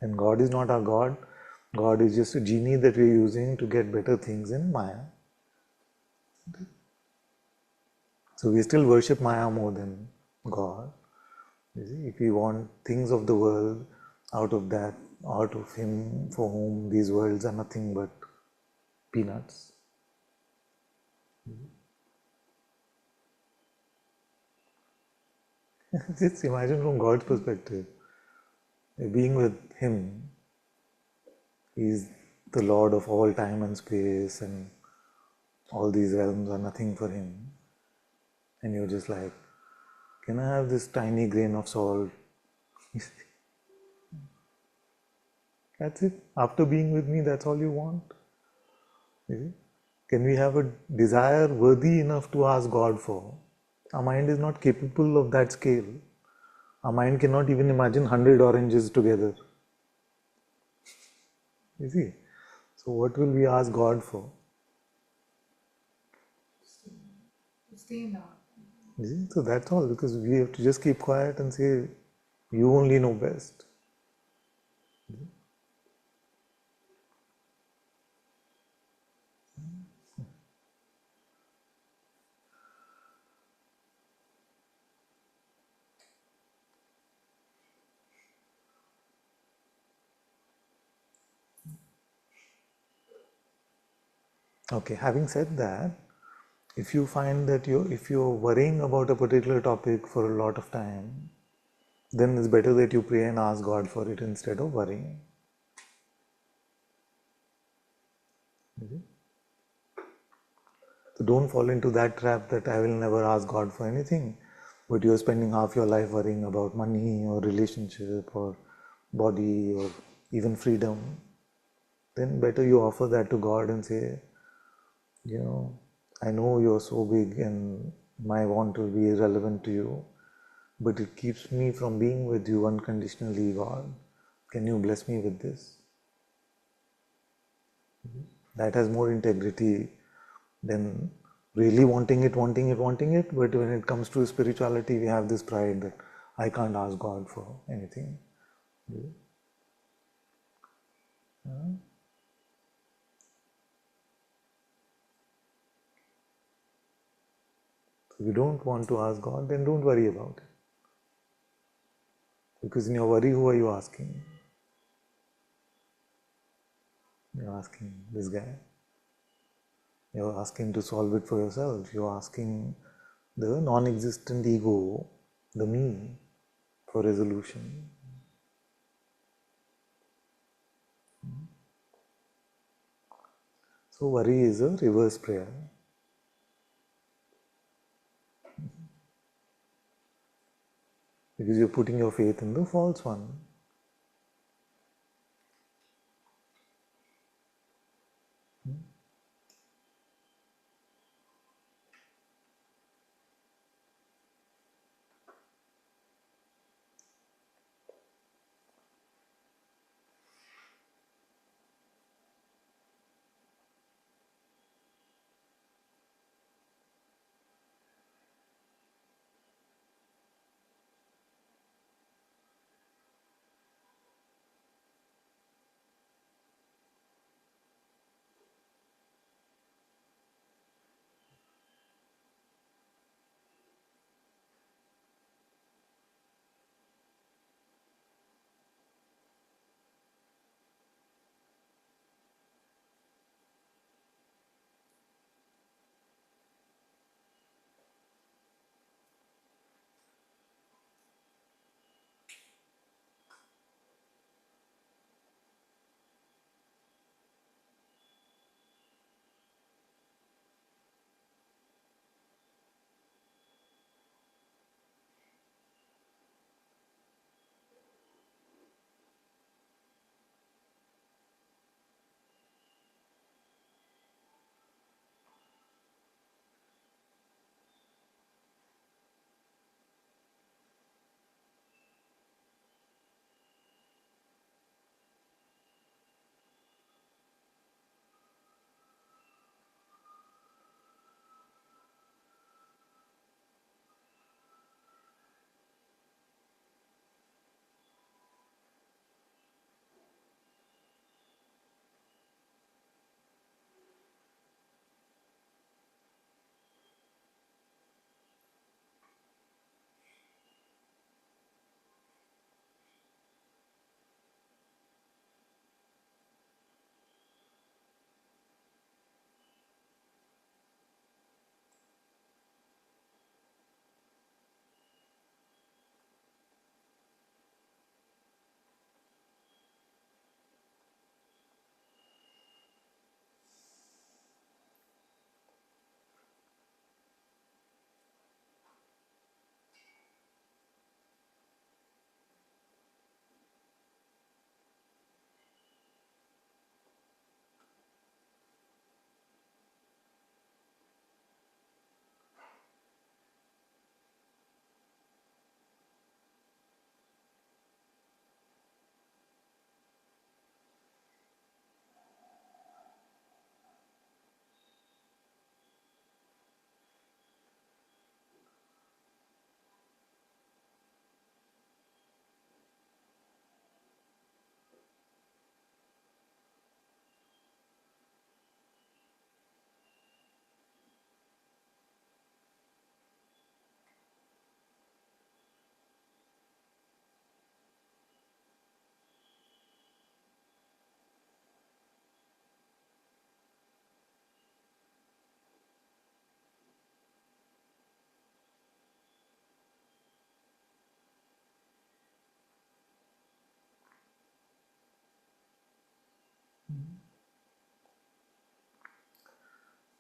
And God is not our God. God is just a genie that we're using to get better things in Maya. So we still worship Maya more than God. You see, if we want things of the world out of that, out of Him for whom these worlds are nothing but peanuts. Just imagine from God's perspective, being with Him, He's the Lord of all time and space, and all these realms are nothing for Him. And you're just like, can I have this tiny grain of salt? That's it. After being with me, that's all you want. You see? Can we have a desire worthy enough to ask God for? Our mind is not capable of that scale. Our mind cannot even imagine 100 oranges together. You see? So what will we ask God for? Stay now. You see? So that's all, because we have to just keep quiet and say, you only know best. Okay, having said that, if you find that if you're worrying about a particular topic for a lot of time, then it's better that you pray and ask God for it instead of worrying. So don't fall into that trap that I will never ask God for anything, but you're spending half your life worrying about money or relationship or body or even freedom. Then better you offer that to God and say, I know you're so big and my want will be irrelevant to you, but it keeps me from being with you unconditionally, God. Can you bless me with this? That has more integrity than really wanting it, but when it comes to spirituality, we have this pride that I can't ask God for anything. If you don't want to ask God, then don't worry about it. Because in your worry, who are you asking? You're asking this guy. You're asking to solve it for yourself. You're asking the non-existent ego, the me, for resolution. So worry is a reverse prayer. Because you're putting your faith in the false one.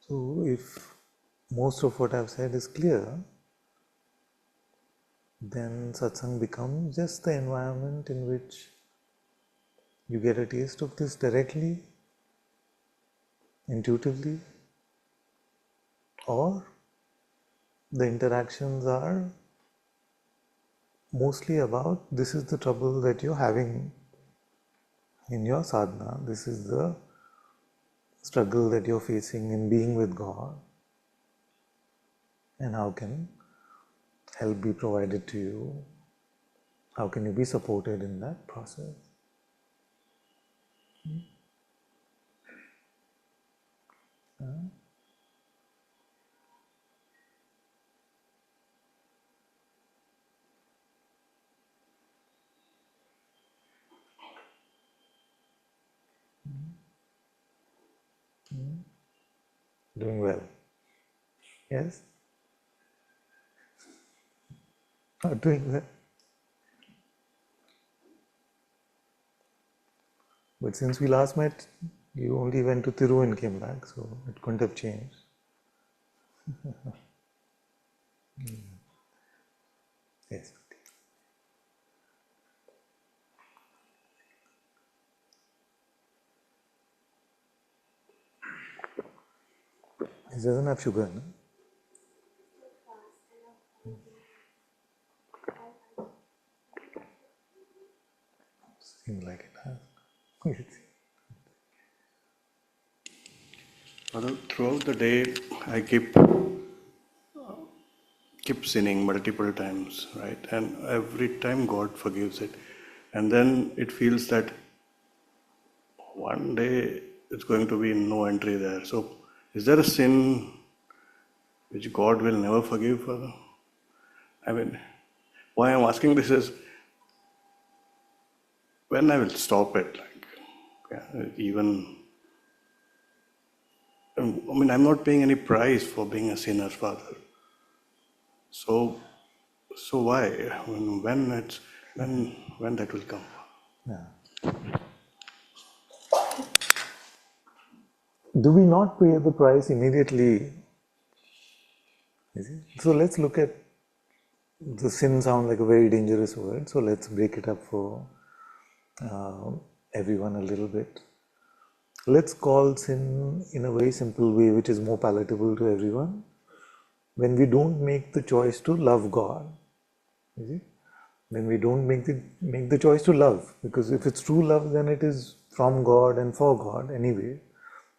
So if most of what I've said is clear, then satsang becomes just the environment in which you get a taste of this directly, intuitively, or the interactions are mostly about this is the trouble that you're having in your sadhana, this is the struggle that you're facing in being with God, and how can help be provided to you, how can you be supported in that process. Doing well. Yes? Not doing well. But since we last met, you only went to Thiru and came back, so it couldn't have changed. Yes. It doesn't have sugar, no? Seems like it has. Father, throughout the day, I keep sinning multiple times, right? And every time God forgives it. And then it feels that one day it's going to be no entry there. So is there a sin which God will never forgive, Father? I mean, why I'm asking this is when I will stop it, like, even, I mean, I'm not paying any price for being a sinner, Father. So why? When that will come? Yeah. Do we not pay the price immediately? Is it? So let's look at the sin. Sound like a very dangerous word. So let's break it up for everyone a little bit. Let's call sin in a very simple way, which is more palatable to everyone. When we don't make the choice to love God, is it? When we don't make the choice to love, because if it's true love, then it is from God and for God anyway.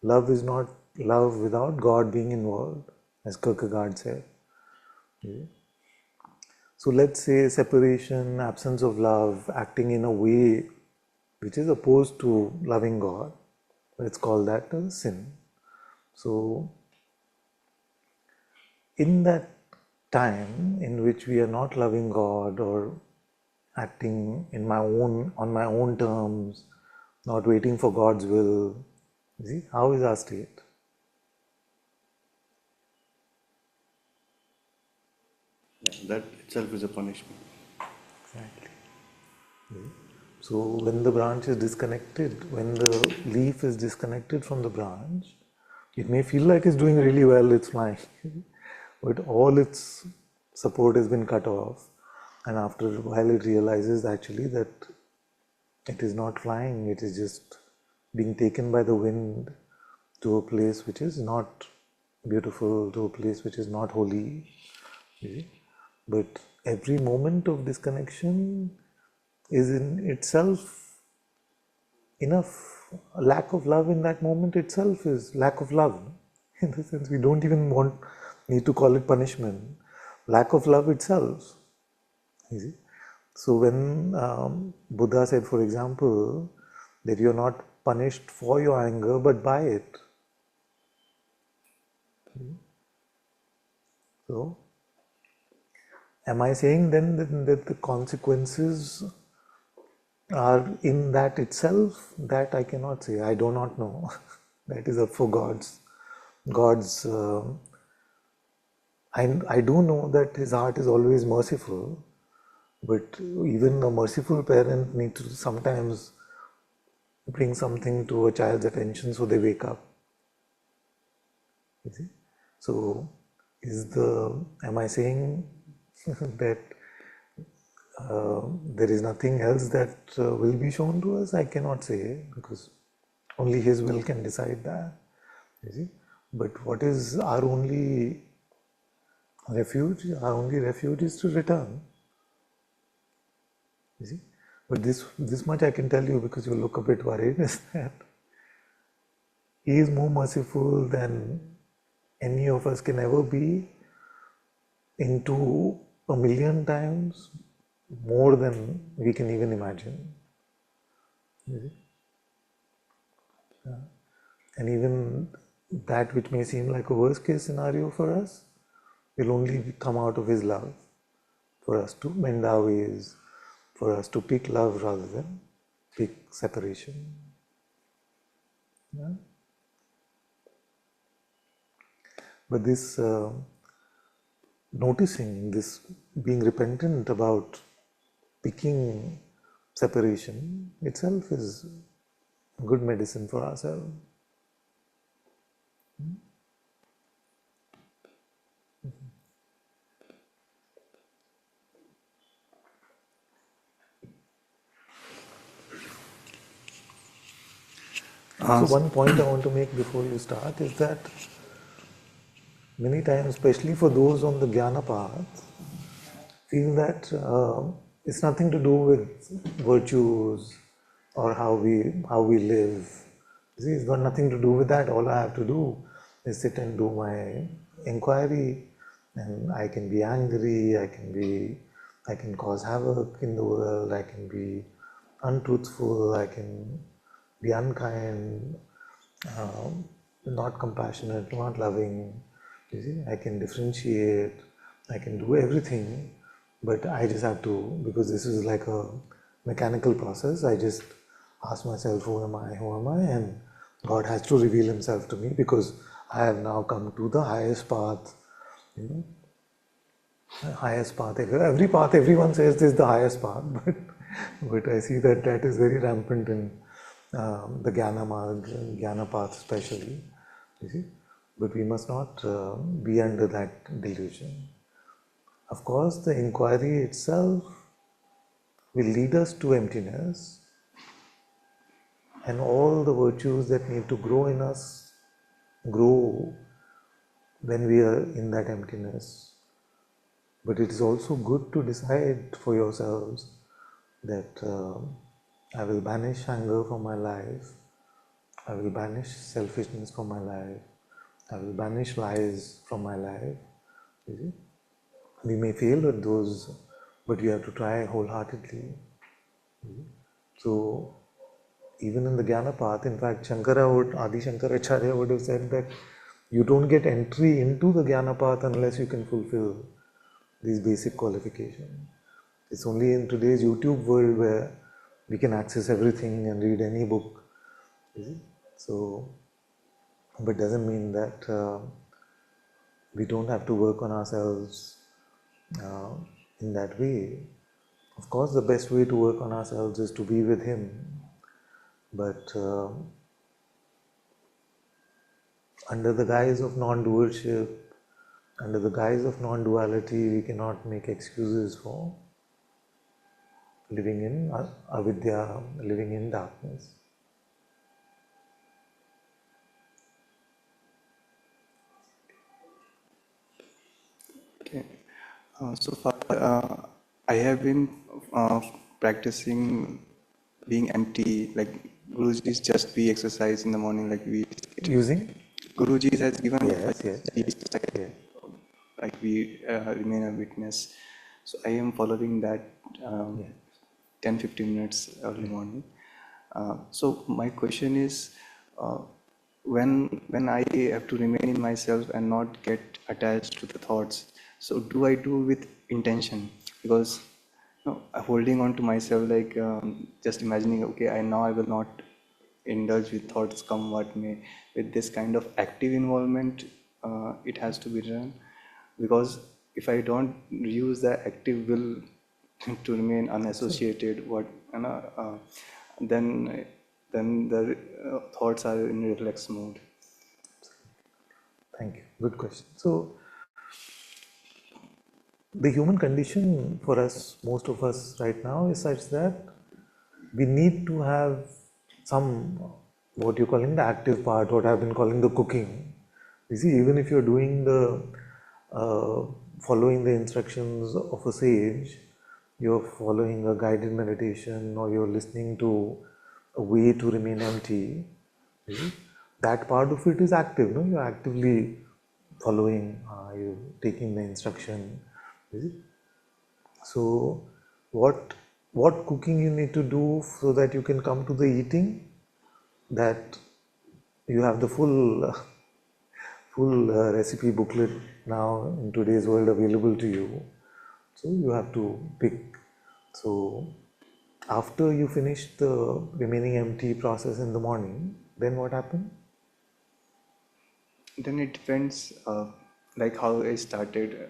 Love is not love without God being involved, as Kierkegaard said. Okay. So let's say separation, absence of love, acting in a way which is opposed to loving God. Let's call that a sin. So in that time in which we are not loving God or acting on my own terms, not waiting for God's will, see, how is our state? That itself is a punishment. Exactly. So when the branch is disconnected, when the leaf is disconnected from the branch, it may feel like it's doing really well, it's flying, but all its support has been cut off, and after a while it realizes actually that it is not flying, it is just being taken by the wind to a place which is not beautiful, to a place which is not holy. But every moment of disconnection is in itself enough. A lack of love in that moment itself is lack of love. In the sense, we don't even need to call it punishment. Lack of love itself. You see? So when Buddha said, for example, that you're not punished for your anger, but by it. So, am I saying then that the consequences are in that itself? That I cannot say. I do not know. That is up for God's. I do know that His heart is always merciful, but even a merciful parent needs to sometimes bring something to a child's attention so they wake up. You see? So, am I saying that there is nothing else that will be shown to us? I cannot say, because only His will can decide that. You see? But what is our only refuge? Our only refuge is to return. You see? But this much I can tell you, because you look a bit worried, is that He is more merciful than any of us can ever be, into 1,000,000 times more than we can even imagine. You see? And even that which may seem like a worst case scenario for us will only come out of His love, for us to mend our ways, for us to pick love rather than pick separation. Yeah? But this noticing, this being repentant about picking separation itself is good medicine for ourselves. So one point I want to make before you start is that many times, especially for those on the Jnana path, feel that it's nothing to do with virtues or how we live. See, it's got nothing to do with that. All I have to do is sit and do my inquiry, and I can be angry, I can cause havoc in the world, I can be untruthful, I can be unkind, not compassionate, not loving. You see, I can differentiate, I can do everything, but I just have to, because this is like a mechanical process, I just ask myself, who am I? And God has to reveal Himself to me, because I have now come to the highest path. You know, the highest path. Every path, everyone says this is the highest path, but I see that is very rampant in the Jnana path especially. You see, but we must not be under that delusion. Of course, the inquiry itself will lead us to emptiness, and all the virtues that need to grow in us grow when we are in that emptiness. But it is also good to decide for yourselves that I will banish anger from my life, I will banish selfishness from my life, I will banish lies from my life. You see? We may fail at those, but you have to try wholeheartedly. So, even in the Jnana path, in fact, Adi Shankaracharya would have said that you don't get entry into the Jnana path unless you can fulfill these basic qualifications. It's only in today's YouTube world where we can access everything and read any book. So, but doesn't mean that we don't have to work on ourselves in that way. Of course, the best way to work on ourselves is to be with Him, but under the guise of non-doership, under the guise of non-duality, we cannot make excuses for living in avidya, living in darkness. Okay. So far, I have been practicing being empty, like Guruji's just be exercise in the morning, like we Using? Guruji has given Yes. like we remain a witness. So I am following that 10-15 minutes early morning. So my question is, when I have to remain in myself and not get attached to the thoughts, so do I do with intention? Because holding on to myself, like just imagining, okay, I will not indulge with thoughts come what may. With this kind of active involvement, it has to be done, because if I don't use the active will to remain unassociated, then then the thoughts are in reflex mode. Thank you. Good question. So, the human condition for us, most of us right now, is such that we need to have some, what you're calling the active part, what I've been calling the cooking. You see, even if you're doing the, following the instructions of a sage, you're following a guided meditation, or you're listening to a way to remain empty, you see, that part of it is active, no? You're actively following, you're taking the instruction, you see. So, what cooking you need to do so that you can come to the eating, that you have the full recipe booklet now in today's world available to you. So you have to pick. So after you finish the remaining empty process in the morning, then what happens? Then it depends, like how I started.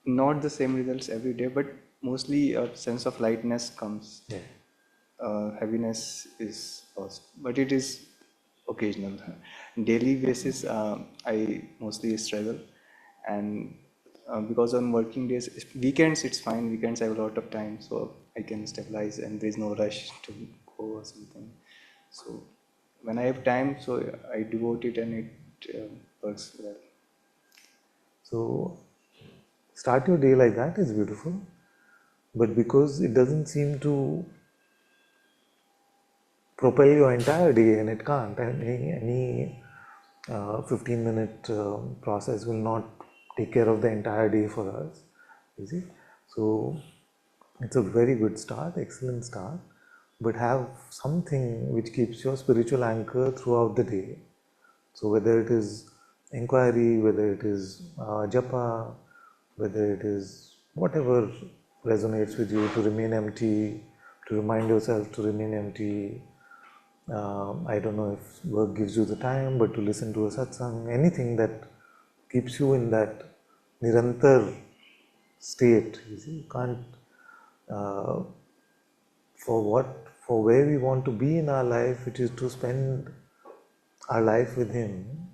Not the same results every day, but mostly a sense of lightness comes. Yeah. Heaviness is lost, but it is occasional. Daily basis, I mostly struggle, and because on working days, weekends it's fine. Weekends I have a lot of time, so I can stabilize, and there is no rush to go or something. So when I have time, so I devote it, and it works well. So start your day like that is beautiful, but because it doesn't seem to propel your entire day, and it can't, and any 15-minute process will not take care of the entire day for us, you see. So it's a very good start, excellent start, but have something which keeps your spiritual anchor throughout the day. So whether it is inquiry, whether it is japa, whether it is whatever resonates with you, to remain empty, to remind yourself to remain empty. I don't know if work gives you the time, but to listen to a satsang, anything that keeps you in that nirantar state. You see, you can't, for where we want to be in our life, which is to spend our life with Him,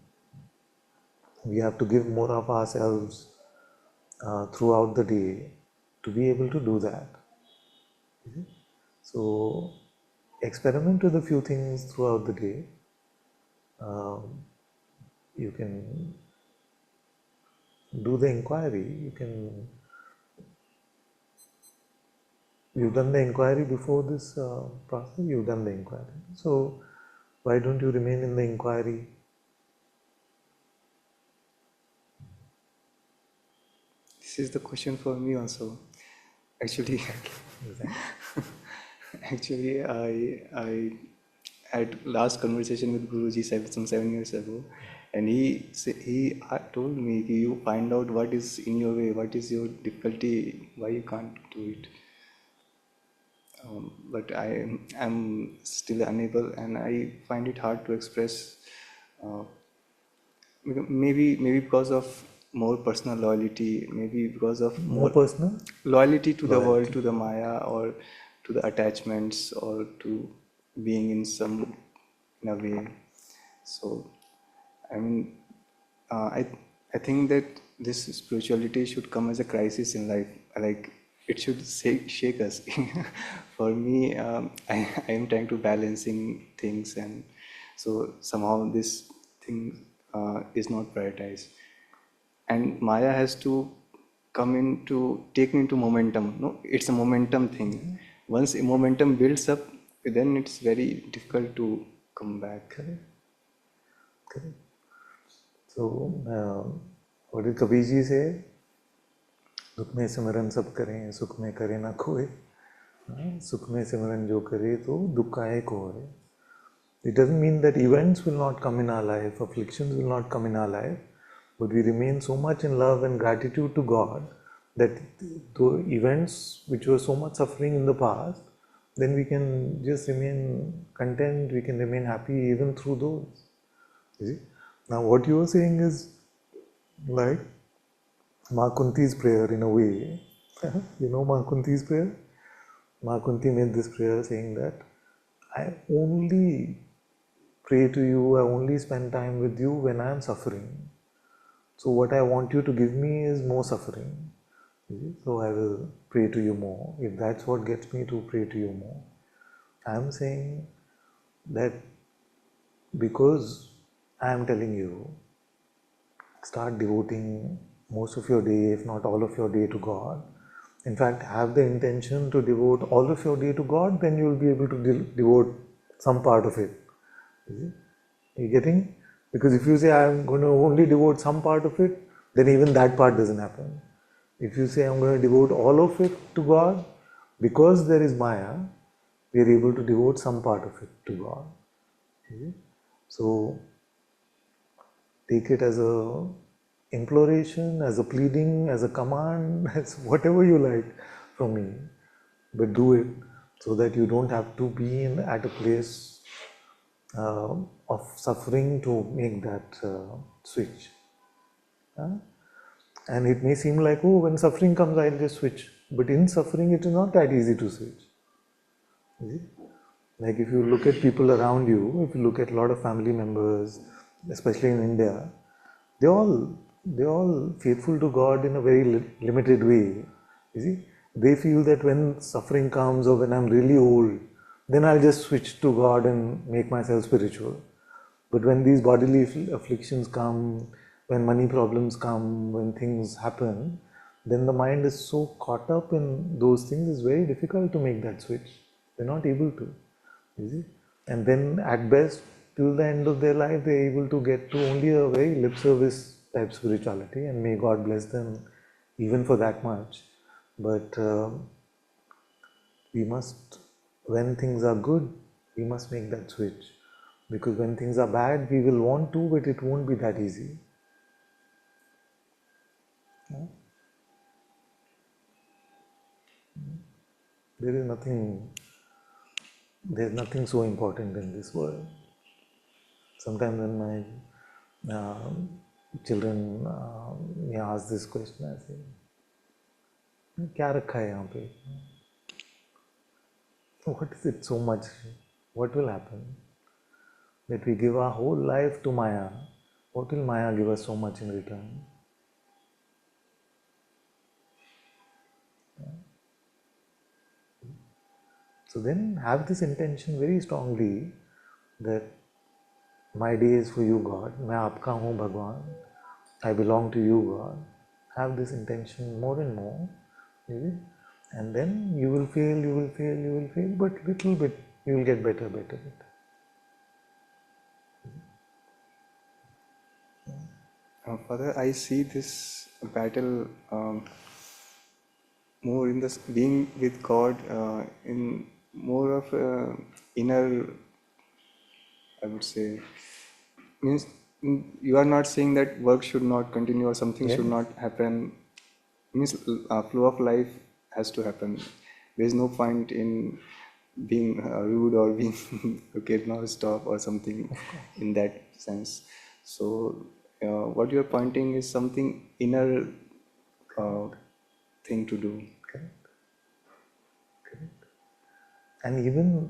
we have to give more of ourselves throughout the day to be able to do that. So experiment with a few things throughout the day. You can do the inquiry. You've done the inquiry before this process. You've done the inquiry. So why don't you remain in the inquiry? This is the question for me also. Actually, actually, I had last conversation with Guruji some 7 years ago, and he told me, you find out what is in your way, what is your difficulty, why you can't do it. But I am still unable, and I find it hard to express. Uh, maybe because of more personal loyalty, maybe because of More personal? loyalty to the world, Loyalty. to the Maya, or to the attachments, or to being in a way. So, I mean, I think that this spirituality should come as a crisis in life. Like it should shake us. For me, I am trying to balancing things, and so somehow this thing is not prioritized, and Maya has to come into take me into momentum. No, it's a momentum thing. Once a momentum builds up, then it's very difficult to come back. Correct. So, what did Kabirji say? दुख में सिमरन सब करें, सुख में करे ना खोए. सुख में सिमरन जो करे तो दुख काहे को होए. It doesn't mean that events will not come in our life, afflictions will not come in our life, but we remain so much in love and gratitude to God that the events which were so much suffering in the past, then we can just remain content, we can remain happy even through those. You see? Now what you are saying is like Ma Kunti's prayer in a way. You know Ma Kunti's prayer? Ma Kunti made this prayer saying that I only pray to you, I only spend time with you when I am suffering. So what I want you to give me is more suffering. So I will pray to you more. If that's what gets me to pray to you more. I am saying that because I am telling you, start devoting most of your day, if not all of your day, to God. In fact, have the intention to devote all of your day to God, then you will be able to devote some part of it. Are you getting? Because if you say, I'm going to only devote some part of it, then even that part doesn't happen. If you say, I'm going to devote all of it to God, because there is Maya, we are able to devote some part of it to God. Okay? So, take it as a imploration, as a pleading, as a command, as whatever you like from me. But do it so that you don't have to be at a place of suffering to make that switch. And it may seem like, oh, when suffering comes, I'll just switch. But in suffering, it is not that easy to switch. Like if you look at people around you, if you look at a lot of family members, especially in India, they're all faithful to God in a very limited way. You see, they feel that when suffering comes or when I'm really old, then I'll just switch to God and make myself spiritual. But when these bodily afflictions come, when money problems come, when things happen, then the mind is so caught up in those things, it's very difficult to make that switch. They're not able to, you see. And then at best, till the end of their life, they're able to get to only a very lip service type spirituality, and may God bless them even for that much. But we must, when things are good, we must make that switch. Because when things are bad, we will want to, but it won't be that easy. There's nothing so important in this world. Sometimes when my children may ask this question, I say, क्या रखा है यहाँ पे? What is it so much? What will happen? That we give our whole life to Maya. What will Maya give us so much in return? So then have this intention very strongly that my day is for you, God. मैं आपका हूँ भगवान. I belong to you, God. Have this intention more and more. And then you will fail, but little bit you will get better. Father, I see this battle more in this being with God, in more of inner, I would say, means you are not saying that work should not continue or something should not happen. Means flow of life has to happen. There is no point in being rude or being okay, now stop or something in that sense. So what you are pointing is something inner thing to do. Correct. And even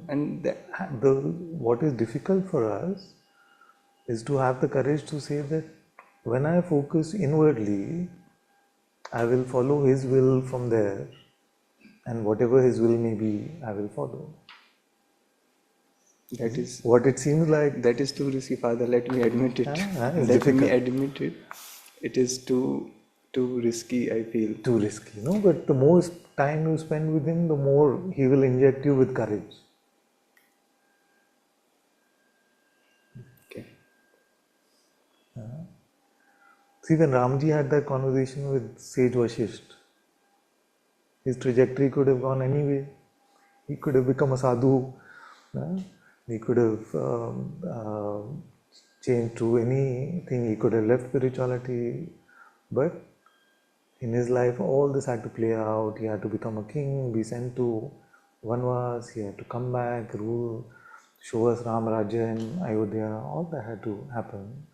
what is difficult for us is to have the courage to say that when I focus inwardly, I will follow His will from there, and whatever His will may be, I will follow. That is what it seems like. That is too risky, Father. Let me admit it. Let me admit it. It is too risky, I feel. Too risky, no? But the more time you spend with Him, the more He will inject you with courage. Okay. See, when Ramji had that conversation with Sage Vashisht, his trajectory could have gone anyway. He could have become a sadhu. He could have changed to anything. He could have left spirituality. But in his life, all this had to play out. He had to become a king, be sent to Vanvas. He had to come back, rule, show us Ram Rajya in Ayodhya. All that had to happen.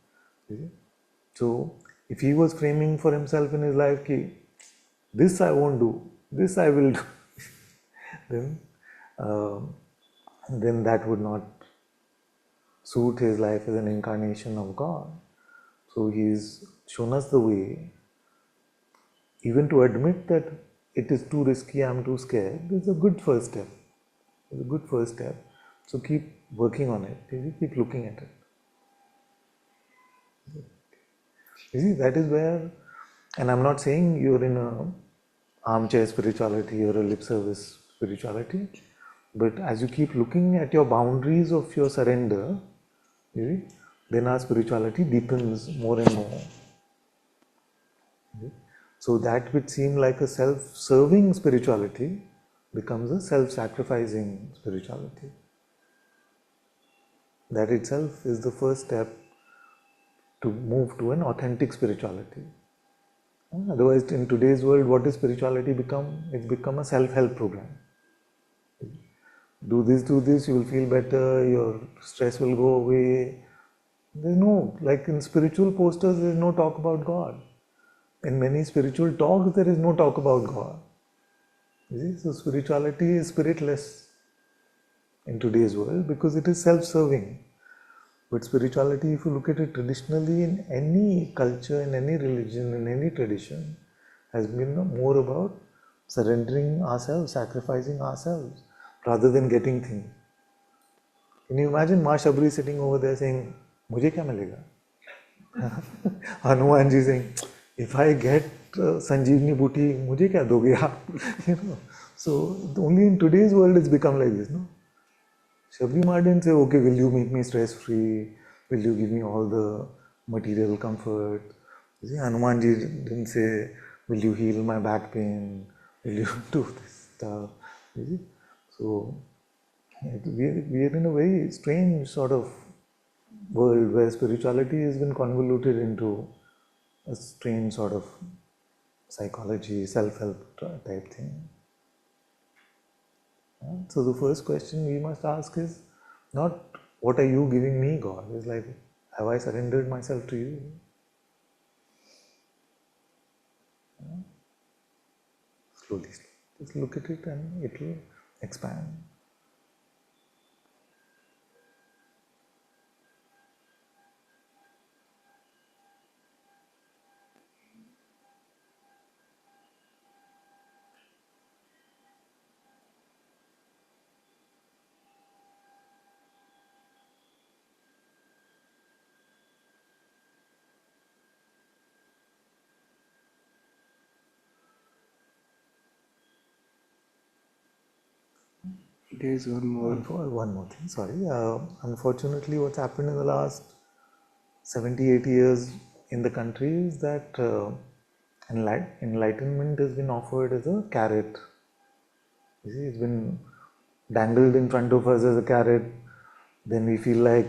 So, if he was framing for himself in his life, this I won't do, this I will do, then and then that would not suit his life as an incarnation of God. So he's shown us the way. Even to admit that it is too risky, I'm too scared, is a good first step. It's a good first step. So keep working on it. Keep looking at it. You see, that is where, and I'm not saying you're in a armchair spirituality or a lip service spirituality, but as you keep looking at your boundaries of your surrender, you see, then our spirituality deepens more and more. So that which seemed like a self-serving spirituality becomes a self-sacrificing spirituality. That itself is the first step to move to an authentic spirituality. Otherwise, in today's world, what is spirituality become? It's become a self-help program. Do this, you will feel better, your stress will go away. There's no, like in spiritual posters, there's no talk about God. In many spiritual talks, there is no talk about God. You see? So spirituality is spiritless in today's world because it is self-serving. But spirituality, if you look at it traditionally, in any culture, in any religion, in any tradition, has been more about surrendering ourselves, sacrificing ourselves, rather than getting things. Can you imagine Ma Shabri sitting over there saying, "Mujhe kya milega?" Hanumanji saying, "If I get Sanjeevani Booty, mujhe kya doge aap?" You know. So only in today's world it's become like this, no? Shabri Ma didn't say, "Okay, will you make me stress free? Will you give me all the material comfort?" You see, Hanumanji didn't say, "Will you heal my back pain? Will you do this stuff?" You see? So we are in a very strange sort of world where spirituality has been convoluted into a strange sort of psychology, self-help type thing. So the first question we must ask is not what are you giving me, God? It's like, have I surrendered myself to you? Slowly, just look at it and it will expand. There is one more. One more thing, sorry. Unfortunately, what's happened in the last 70, 80 years in the country is that enlightenment has been offered as a carrot. You see, it's been dangled in front of us as a carrot. Then we feel like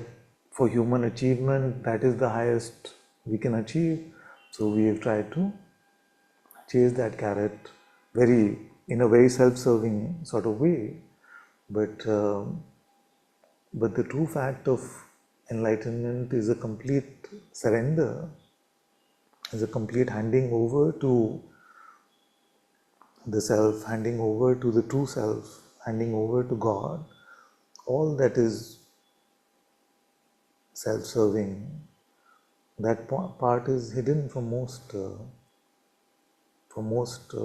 for human achievement, that is the highest we can achieve. So we have tried to chase that carrot in a very self-serving sort of way. But the true fact of enlightenment is a complete surrender, is a complete handing over to the self, handing over to the true self, handing over to God, all that is self-serving. That part is hidden from most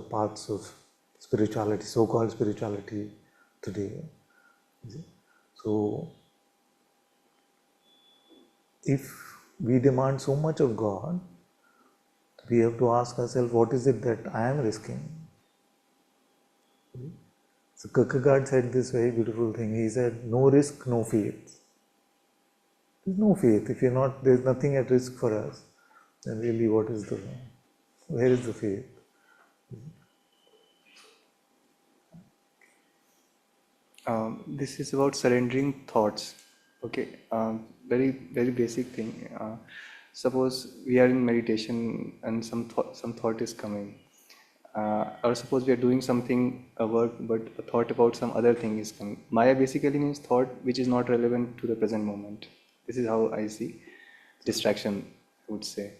parts of spirituality, so-called spirituality today. So, if we demand so much of God, we have to ask ourselves, what is it that I am risking? So Kierkegaard said this very beautiful thing. He said, "No risk, no faith." There's no faith. If there's nothing at risk for us, then really where is the faith? This is about surrendering thoughts. Okay, very very basic thing. Suppose we are in meditation and some thought is coming, or suppose we are doing something work, but a thought about some other thing is coming. Maya basically means thought which is not relevant to the present moment. This is how I see distraction, I would say.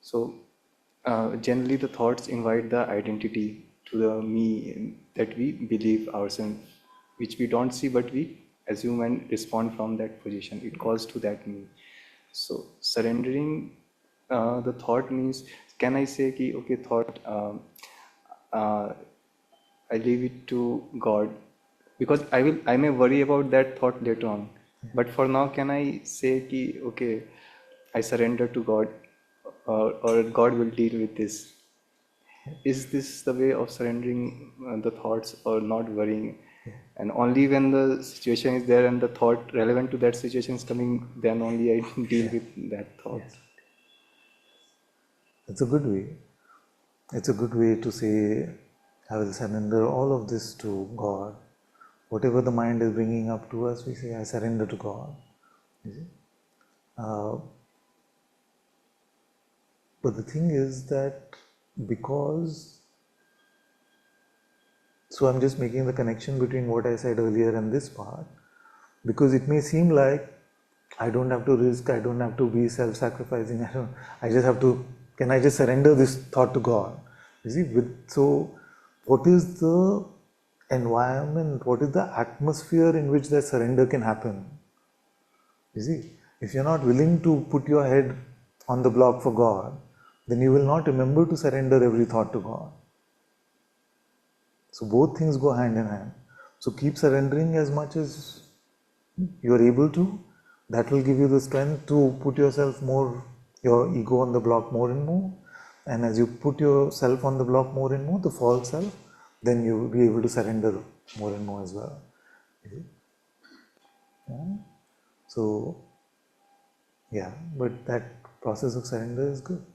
So generally the thoughts invite the identity to the me that we believe ourselves, which we don't see but we assume and respond from that position. It calls to that me. So surrendering the thought means, can I say ki, okay, thought, uh, I leave it to God, because I may worry about that thought later on. But for now, can I say ki, okay, I surrender to God, or God will deal with this? Is this the way of surrendering the thoughts, or not worrying? And only when the situation is there and the thought relevant to that situation is coming, then only I deal with that thought. It's a good way. It's a good way to say, I will surrender all of this to God. Whatever the mind is bringing up to us, we say, I surrender to God. You see? But the thing is that because, so I'm just making the connection between what I said earlier and this part, because it may seem like I don't have to risk, I don't have to be self-sacrificing, I just have to, can I just surrender this thought to God? You see, so what is the environment, what is the atmosphere in which that surrender can happen? You see, if you're not willing to put your head on the block for God, then you will not remember to surrender every thought to God. So both things go hand in hand. So keep surrendering as much as you are able to. That will give you the strength to put yourself more, your ego on the block more and more. And as you put yourself on the block more and more, the false self, then you will be able to surrender more and more as well. Yeah. So, yeah, but that process of surrender is good.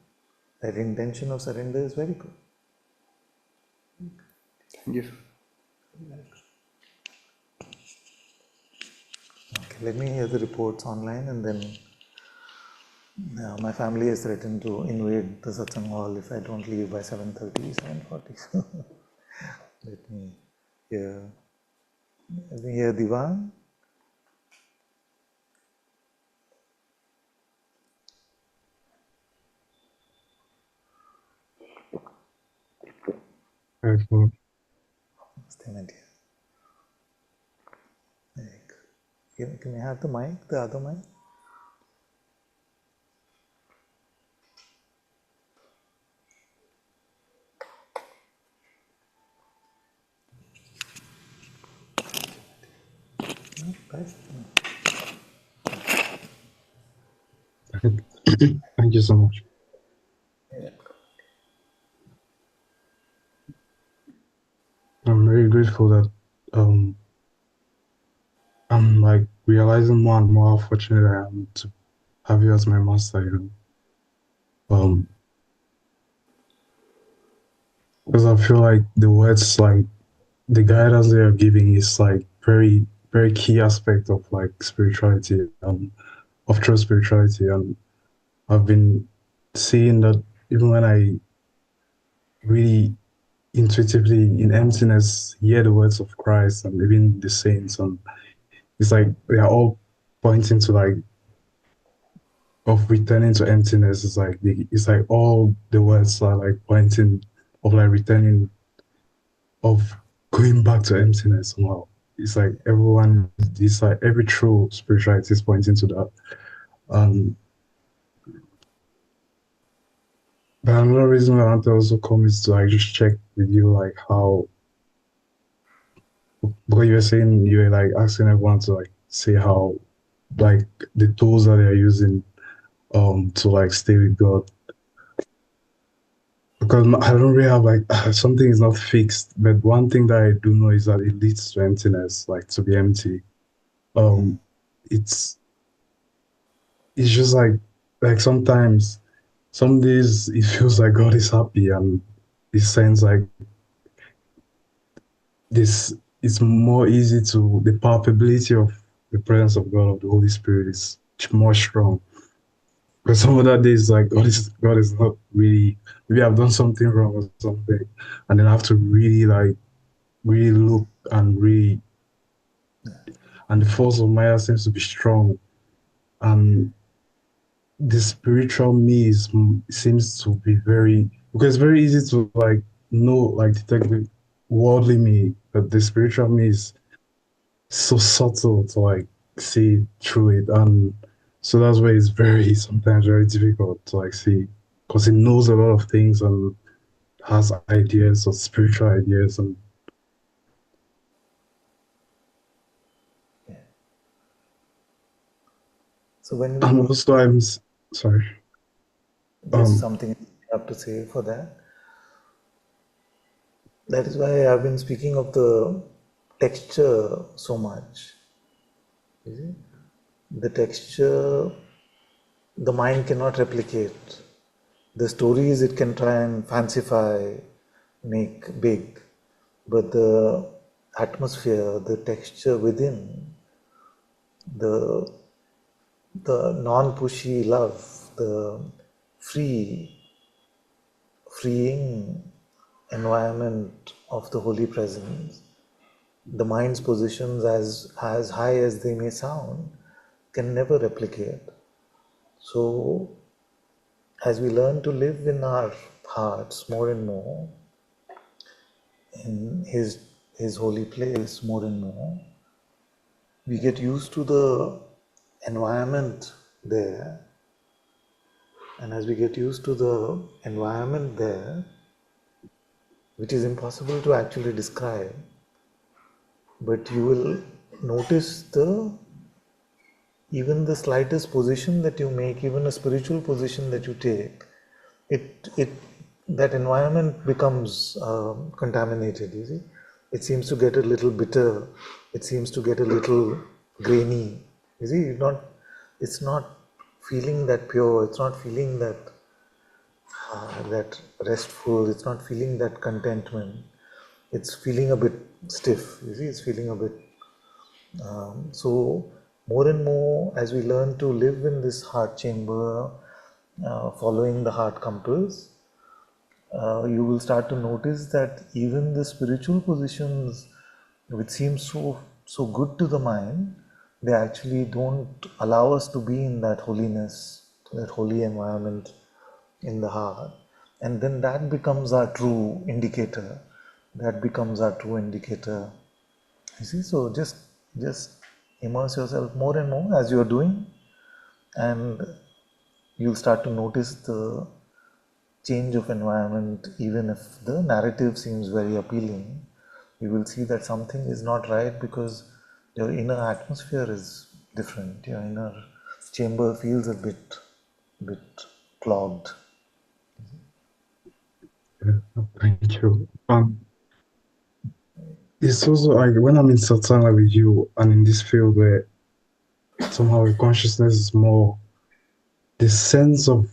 That intention of surrender is very good. Thank you. Okay, let me hear the reports online, and then my family has threatened to invade the satsang hall if I don't leave by 7:30, 7:40. Let me hear. Let me hear Divan. Very cool. Stay my dear. Can you have the mic, the other mic? No, guys? Thank you so much. Yeah. I'm very grateful that I'm like realizing more and more how fortunate I am to have you as my master, you know. Because I feel like the words, like the guidance they are giving is like very, very key aspect of like spirituality, of true spirituality. And I've been seeing that even when I really intuitively in emptiness hear the words of Christ and even the saints, and it's like they are all pointing to like of returning to emptiness. It's like all the words are like pointing of like returning, of going back to emptiness somehow. It's like everyone, it's like every true spirituality is pointing to that. But another reason I want to also come is to like just check with you like how, because you were saying you were like asking everyone to like say how like the tools that they're using to like stay with God. Because I don't really have like something is not fixed, but one thing that I do know is that it leads to emptiness, like to be empty. Um, it's it's just like sometimes some days it feels like God is happy, and it sounds like this. It's more easy to the palpability of the presence of God, of the Holy Spirit is more strong. Because some other days, like God is not really. Maybe I've done something wrong or something, and then I have to really like really look and really, and the force of Maya seems to be strong, and the spiritual me seems to be very, because it's very easy to like know, like detect the worldly me, but the spiritual me is so subtle to like see through it, and so that's why it's very sometimes very difficult to like see, because it knows a lot of things and has ideas or spiritual ideas, and So when and we also sorry. just something I have to say for that. That is why I've been speaking of the texture so much. You see? The texture, the mind cannot replicate. The stories it can try and fancify, make big, but the atmosphere, the texture within, the non-pushy love, the freeing environment of the holy presence, the mind's positions as high as they may sound, can never replicate. So as we learn to live in our hearts more and more, in his holy place more and more, we get used to the environment there. And as we get used to the environment there, which is impossible to actually describe, but you will notice even the slightest position that you make, even a spiritual position that you take, it that environment becomes contaminated. You see, it seems to get a little bitter. It seems to get a little grainy. You see, it's not feeling that pure. It's not feeling that restful. It's not feeling that contentment. It's feeling a bit stiff. You see, it's feeling a bit. So more and more, as we learn to live in this heart chamber, following the heart compass, you will start to notice that even the spiritual positions, which seem so good to the mind, they actually don't allow us to be in that holiness, that holy environment in the heart. And then that becomes our true indicator. That becomes our true indicator. You see, so just immerse yourself more and more as you are doing, and you'll start to notice the change of environment. Even if the narrative seems very appealing, you will see that something is not right because your inner atmosphere is different. Your inner chamber feels a bit clogged. Thank you. It's also like when I'm in Satsang like with you and in this field where somehow your consciousness is more the sense of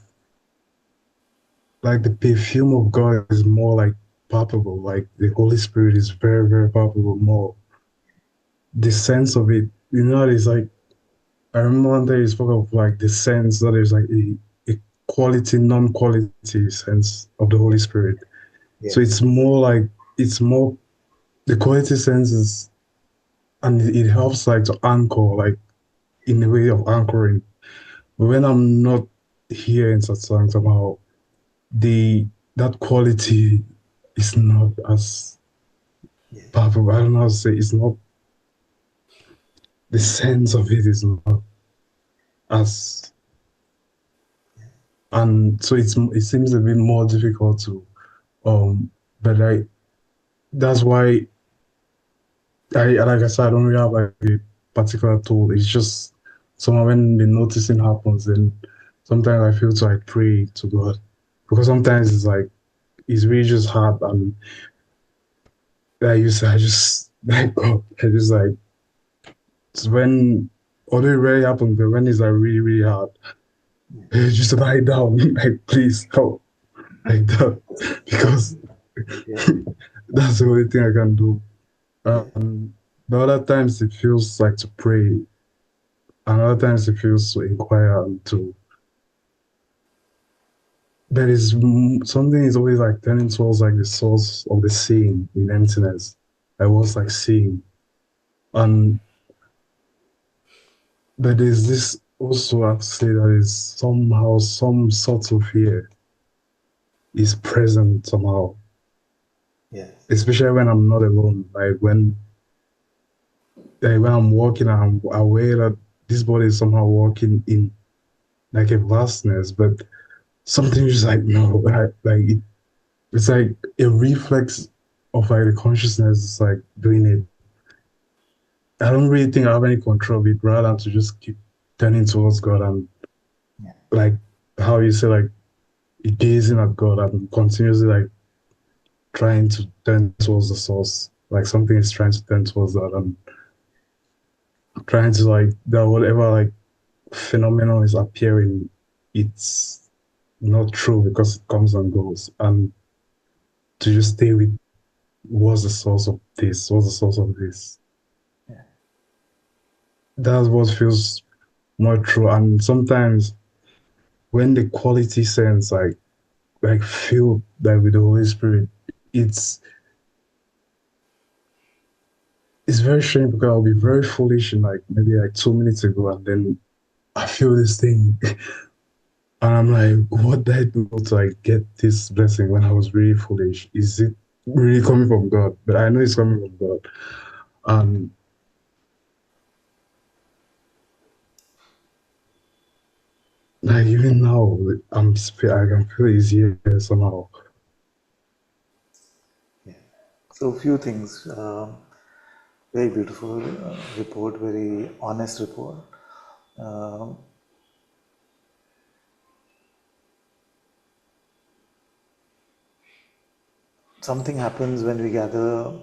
like the perfume of God is more like palpable. Like the Holy Spirit is very, very palpable more. The sense of it, you know, it's like I remember one day you spoke of like the sense that there's like a quality, non-quality sense of the Holy Spirit. So Yes. it's more like it's more the quality sense is and it helps like to anchor, like in a way of anchoring. But when I'm not here in Satsang somehow, the that quality is not as palpable. I don't know how to say it's not the sense of it is not as and so it seems a bit more difficult to but that's why I like I said I don't really have like a particular tool. It's just somehow when the noticing happens then sometimes I feel to like pray to God because sometimes it's like it's really just hard and I just like God I just like it's when although it rarely happens but when it's like really really hard just lie down like please help like that because that's the only thing I can do. The other times it feels like to pray, and other times it feels to inquire and to. There is something is always like turning towards like the source of the seeing in emptiness. I was like seeing, and but there's this also I have to say that is somehow some sort of fear is present somehow, Yes. especially when I'm not alone. Like when like when I'm walking, I'm aware that this body is somehow walking in like a vastness, but something is like no, it's like a reflex of like the consciousness is like doing it. I don't really think I have any control of it, rather than to just keep turning towards God and like how you say like gazing at God and continuously like trying to turn towards the source. Like something is trying to turn towards that and trying to like that whatever like phenomenon is appearing, it's not true because it comes and goes. And to just stay with what's the source of this, what's the source of this. That's what feels more true. And sometimes when the quality sense like feel like with the Holy Spirit, it's it's very strange because I'll be very foolish in like maybe like 2 minutes ago and then I feel this thing and I'm like, what did I do to like get this blessing when I was really foolish? Is it really coming from God? But I know it's coming from God. And like even now, I can feel it's here somehow. So a few things. Very beautiful report, very honest report. Um Something happens when we gather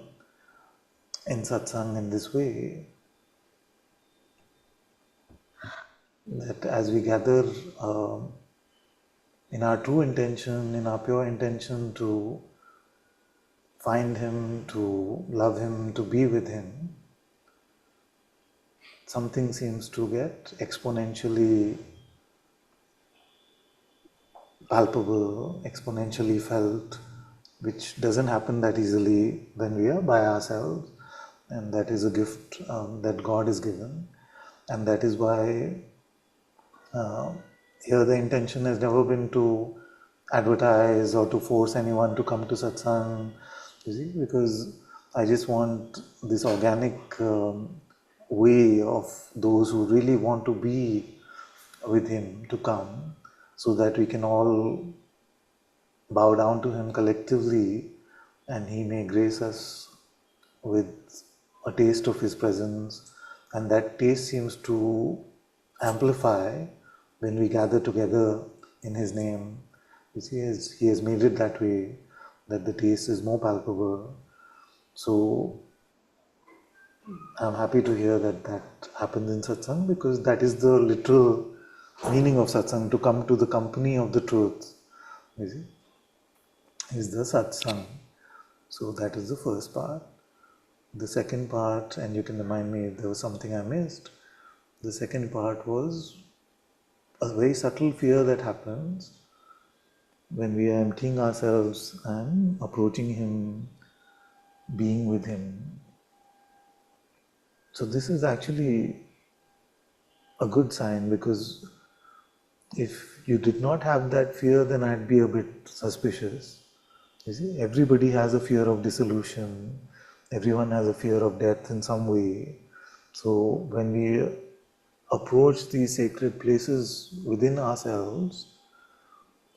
in satsang in this way, that as we gather in our true intention, in our pure intention to find Him, to love Him, to be with Him, something seems to get exponentially palpable, exponentially felt, which doesn't happen that easily when we are by ourselves. And that is a gift that God has given. And that is why here the intention has never been to advertise or to force anyone to come to satsang, you see, because I just want this organic way of those who really want to be with Him to come, so that we can all bow down to Him collectively and He may grace us with a taste of His presence. And that taste seems to amplify when we gather together in His name. You see, He has made it that way, that the taste is more palpable. So I'm happy to hear that that happens in satsang, because that is the literal meaning of satsang, to come to the company of the truth. You see, is the satsang. So that is the first part. The second part, and you can remind me if there was something I missed, the second part was a very subtle fear that happens when we are emptying ourselves and approaching Him, being with Him. So this is actually a good sign, because if you did not have that fear, then I'd be a bit suspicious. You see, everybody has a fear of dissolution. Everyone has a fear of death in some way. So when we approach these sacred places within ourselves,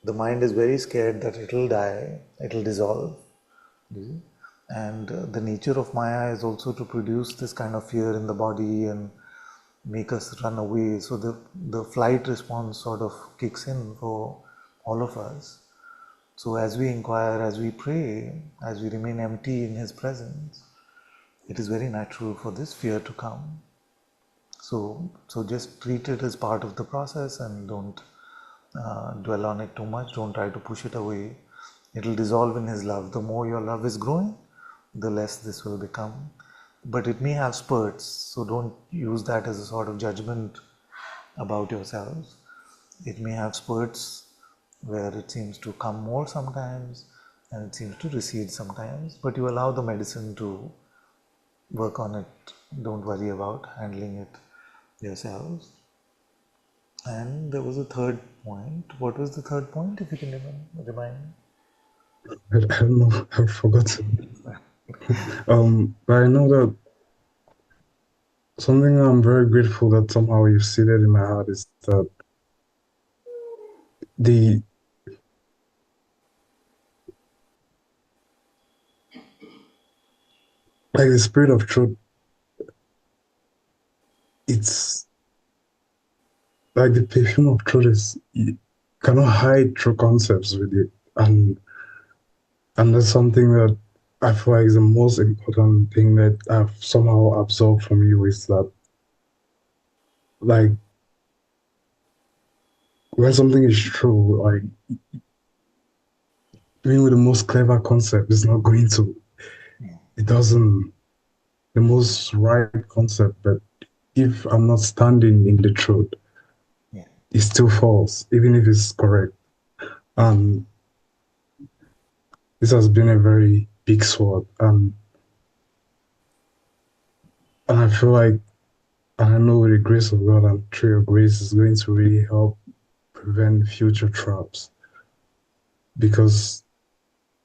the mind is very scared that it'll die, it'll dissolve. You see? And the nature of Maya is also to produce this kind of fear in the body and make us run away. So the flight response sort of kicks in for all of us. So as we inquire, as we pray, as we remain empty in His presence, it is very natural for this fear to come. So just treat it as part of the process and don't dwell on it too much. Don't try to push it away. It will dissolve in His love. The more your love is growing, the less this will become. But it may have spurts, so don't use that as a sort of judgment about yourselves. It may have spurts where it seems to come more sometimes and it seems to recede sometimes, but you allow the medicine to work on it. Don't worry about handling it yourselves. And there was a third point. What was the third point, if you can remind me? I don't know, I've forgotten. But I know that something I'm very grateful that somehow you've seated in my heart is that the like the spirit of truth, it's like the perfume of truth is you cannot hide true concepts with it. And that's something that I feel like is the most important thing that I've somehow absorbed from you is that like when something is true, like even with the most clever concept, it's not going to it doesn't the most right concept, but if I'm not standing in the truth, Yeah. it's still false, even if it's correct. And this has been a very big sword. And I feel like and I know with the grace of God and through your grace is going to really help prevent future traps. Because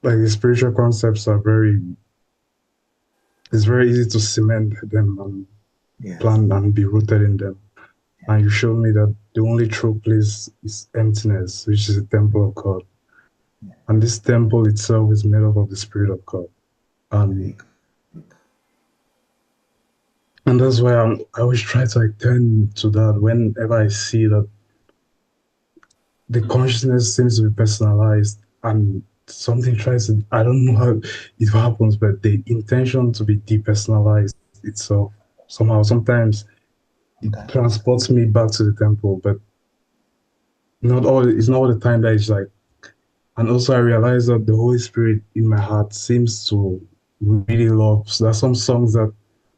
like the spiritual concepts are it's very easy to cement them and Yes. plant and be rooted in them. And you showed me that the only true place is emptiness, which is the temple of God. And this temple itself is made up of the Spirit of God. And that's why I always try to like turn to that whenever I see that the consciousness seems to be personalized and something tries to, I don't know how it happens, but the intention to be depersonalized itself somehow, sometimes it transports me back to the temple, but it's not all the time that it's like, and also I realize that the Holy Spirit in my heart seems to really love, so there's some songs that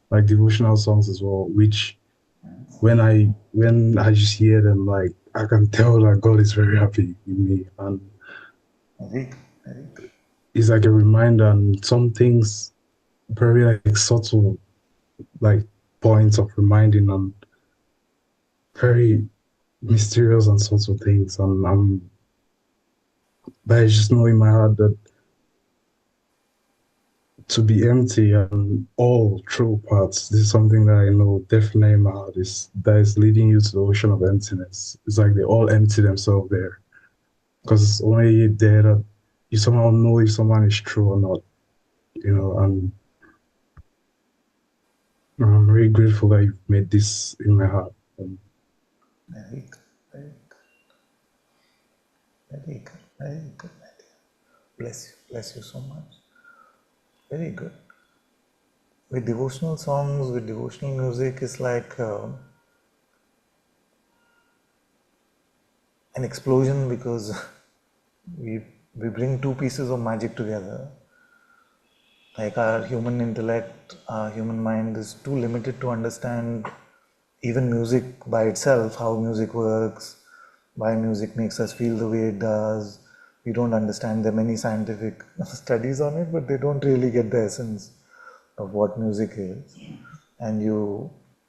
like devotional songs as well, which when I just hear them, like I can tell that God is very happy with me, and it's like a reminder. And some things very like subtle, like points of reminding, and very mysterious and subtle things. And but I just know in my heart that to be empty and all true parts. This is something that I know definitely in my heart is that is leading you to the ocean of emptiness. It's like they all empty themselves there. Because it's only there that you somehow know if someone is true or not, and I'm very grateful that you've made this in my heart. Very good, very good, very good, very good, my dear. Bless you so much. Very good. With devotional songs, with devotional music, it's like an explosion because we bring two pieces of magic together. Like our human intellect, our human mind is too limited to understand even music by itself, how music works, why music makes us feel the way it does. We don't understand. There are many scientific studies on it, but they don't really get the essence of what music is. And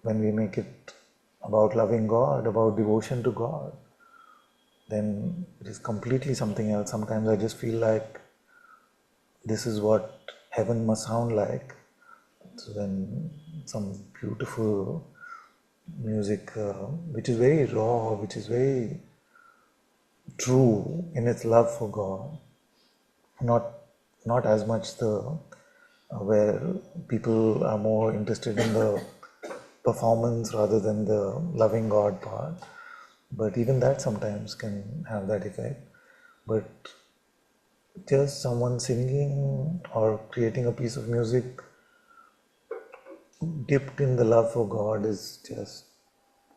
when we make it about loving God, about devotion to God, then it is completely something else. Sometimes I just feel like this is what heaven must sound like. So when some beautiful music, which is very raw, which is very true in its love for God, not not as much the where people are more interested in the performance rather than the loving God part. But even that sometimes can have that effect. But just someone singing or creating a piece of music dipped in the love for God is just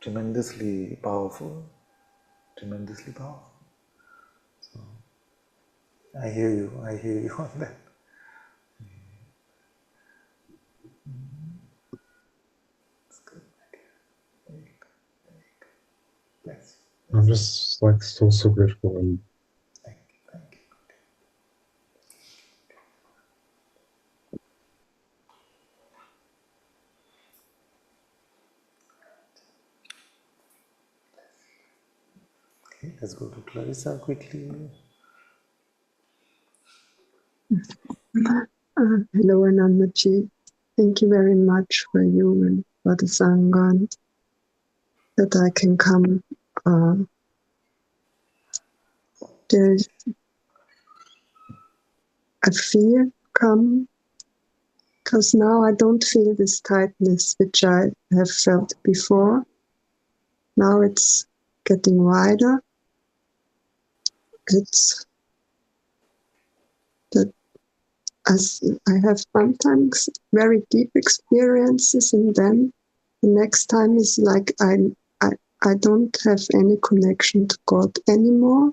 tremendously powerful. Tremendously powerful. So I hear you on that. It's good, my dear. Very good, very good. Bless you. I'm just like so grateful. And Thank you, thank you. Okay, let's go to Clarissa quickly. Hello, Anandaji. Thank you very much for you for the Sangha, and that I can come. There's a fear come, because now I don't feel this tightness which I have felt before. Now it's getting wider. It's that as I have sometimes very deep experiences, and then the next time is like I don't have any connection to God anymore,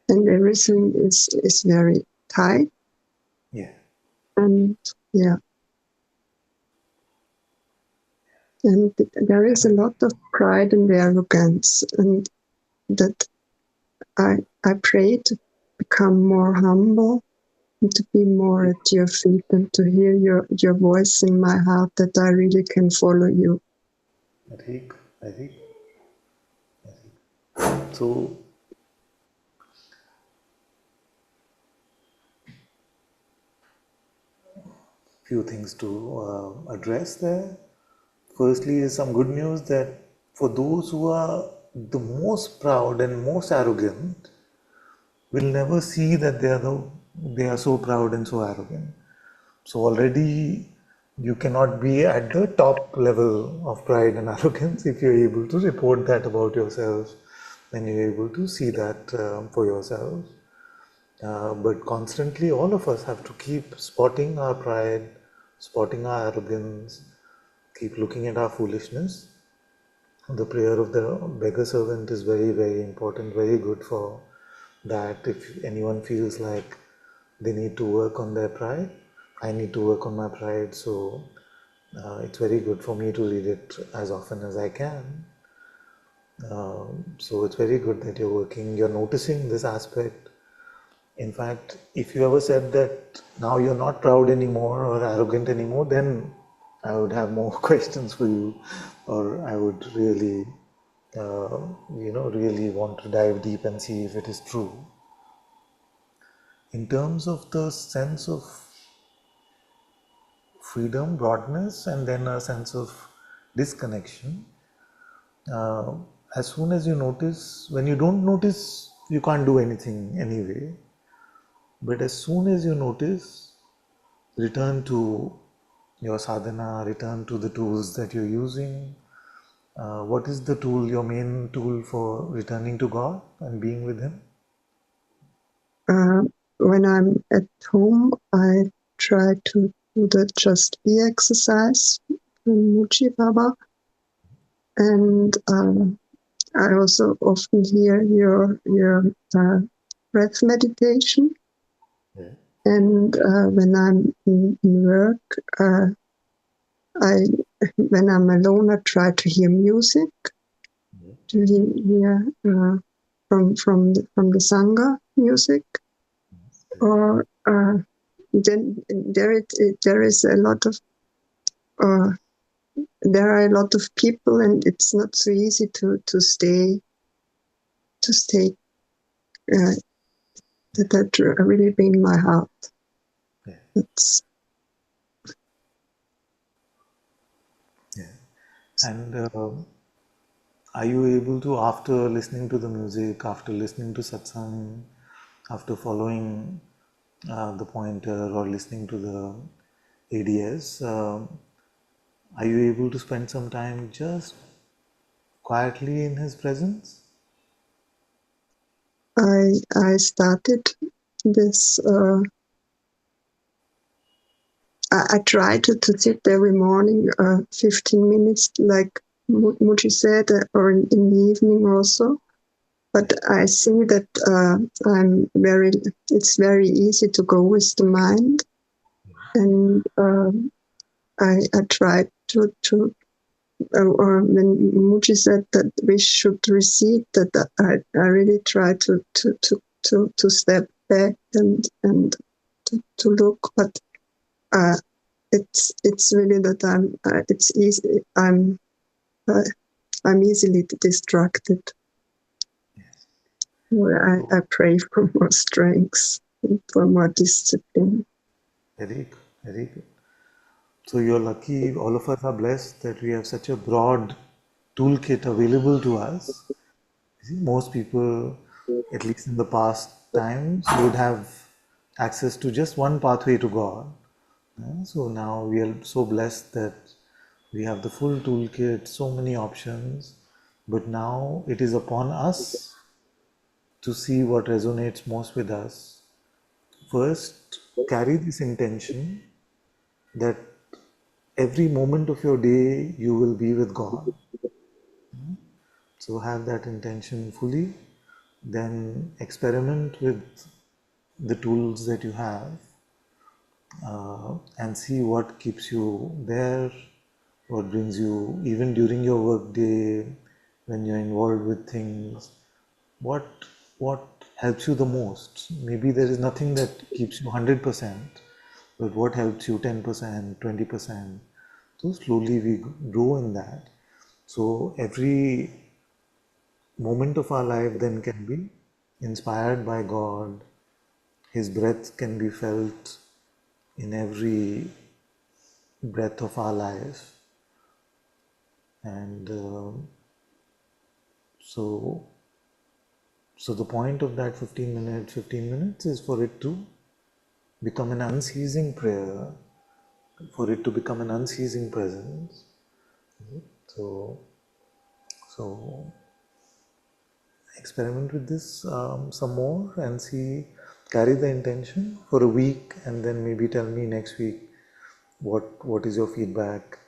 and everything is very tight. Yeah. And yeah, and there is a lot of pride and arrogance, and that I pray to become more humble and to be more at your feet and to hear your voice in my heart, that I really can follow you. Adik. So, few things to address there. Firstly, is some good news that for those who are the most proud and most arrogant, will never see that they are so proud and so arrogant. So already you cannot be at the top level of pride and arrogance if you're able to report that about yourself and you're able to see that for yourself. But constantly, all of us have to keep spotting our pride, spotting our arrogance, keep looking at our foolishness. The prayer of the beggar servant is very, very important, very good for that. If anyone feels like they need to work on their pride, I need to work on my pride. So it's very good for me to read it as often as I can. So it's very good that you're noticing this aspect. In fact, if you ever said that now you're not proud anymore or arrogant anymore, then I would have more questions for you, or I would really, really want to dive deep and see if it is true. In terms of the sense of freedom, broadness, and then a sense of disconnection, uh, as soon as you notice, when you don't notice, you can't do anything anyway. But as soon as you notice, return to your sadhana, return to the tools that you're using. What is the tool, your main tool for returning to God and being with Him? When I'm at home, I try to do the just be exercise from Muji Baba, and I also often hear your breath meditation. Yeah. And when I'm in work, when I'm alone, I try to hear music, to hear from the Sangha music, or then there is a lot of there are a lot of people, and it's not so easy to stay that really bring my heart. Yeah. It's Yeah. And are you able to, after listening to the music, after listening to satsang, after following the pointer or listening to the ADS, are you able to spend some time just quietly in His presence? I started this. I try to sit every morning, 15 minutes, like Muji said, or in the evening also. But I see that it's very easy to go with the mind. And I try or when Muji said that we should recede, that I really try to step back and to look. But it's really that it's easy. I'm easily distracted. I pray for more strength and for more discipline. Very good, very good. So you're lucky, all of us are blessed that we have such a broad toolkit available to us. You see, most people, at least in the past times, would have access to just one pathway to God. So now we are so blessed that we have the full toolkit, so many options, but now it is upon us to see what resonates most with us. First, carry this intention that every moment of your day you will be with God. So have that intention fully, then experiment with the tools that you have and see what keeps you there, what brings you, even during your work day, when you're involved with things, what what helps you the most. Maybe there is nothing that keeps you 100%, but what helps you 10%, 20%. So slowly we grow in that. So every moment of our life then can be inspired by God. His breath can be felt in every breath of our life. And so so the point of that 15 minutes is for it to become an unceasing prayer, for it to become an unceasing presence. So so experiment with this some more and see, carry the intention for a week, and then maybe tell me next week what is your feedback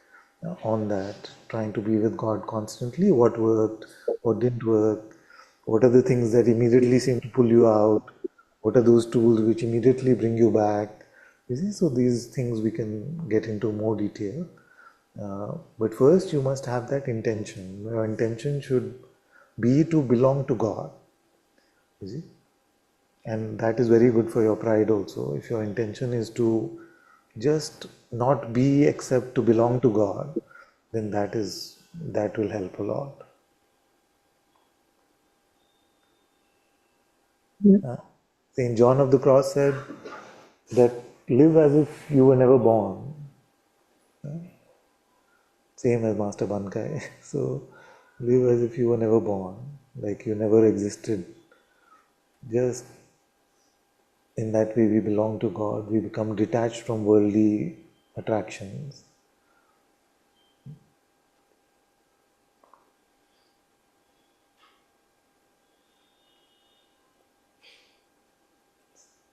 on that. Trying to be with God constantly, what worked, what didn't work, what are the things that immediately seem to pull you out, what are those tools which immediately bring you back. You see, so these things we can get into more detail, but first you must have that intention. Your intention should be to belong to God, you see, and that is very good for your pride also. If your intention is to just not be except to belong to God, then that will help a lot. Saint John of the Cross said that live as if you were never born, same as Master Bankai. So live as if you were never born, like you never existed. Just in that way we belong to God, we become detached from worldly attractions.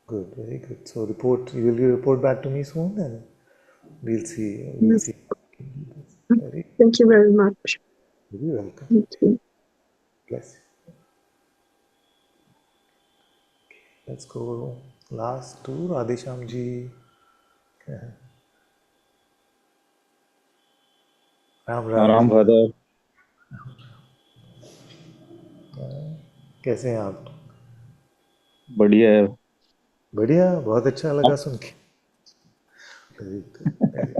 Good, very good. So will you report back to me soon, and we'll Yes. see. Very, Thank you very much. very welcome. Thank you. Bless you. Let's go last to Radhesham ji. Ram Ram आराम जी, भदर। कैसे हैं आप? बढ़िया है। बढ़िया, बहुत अच्छा लगा आप सुन के। Very good, very.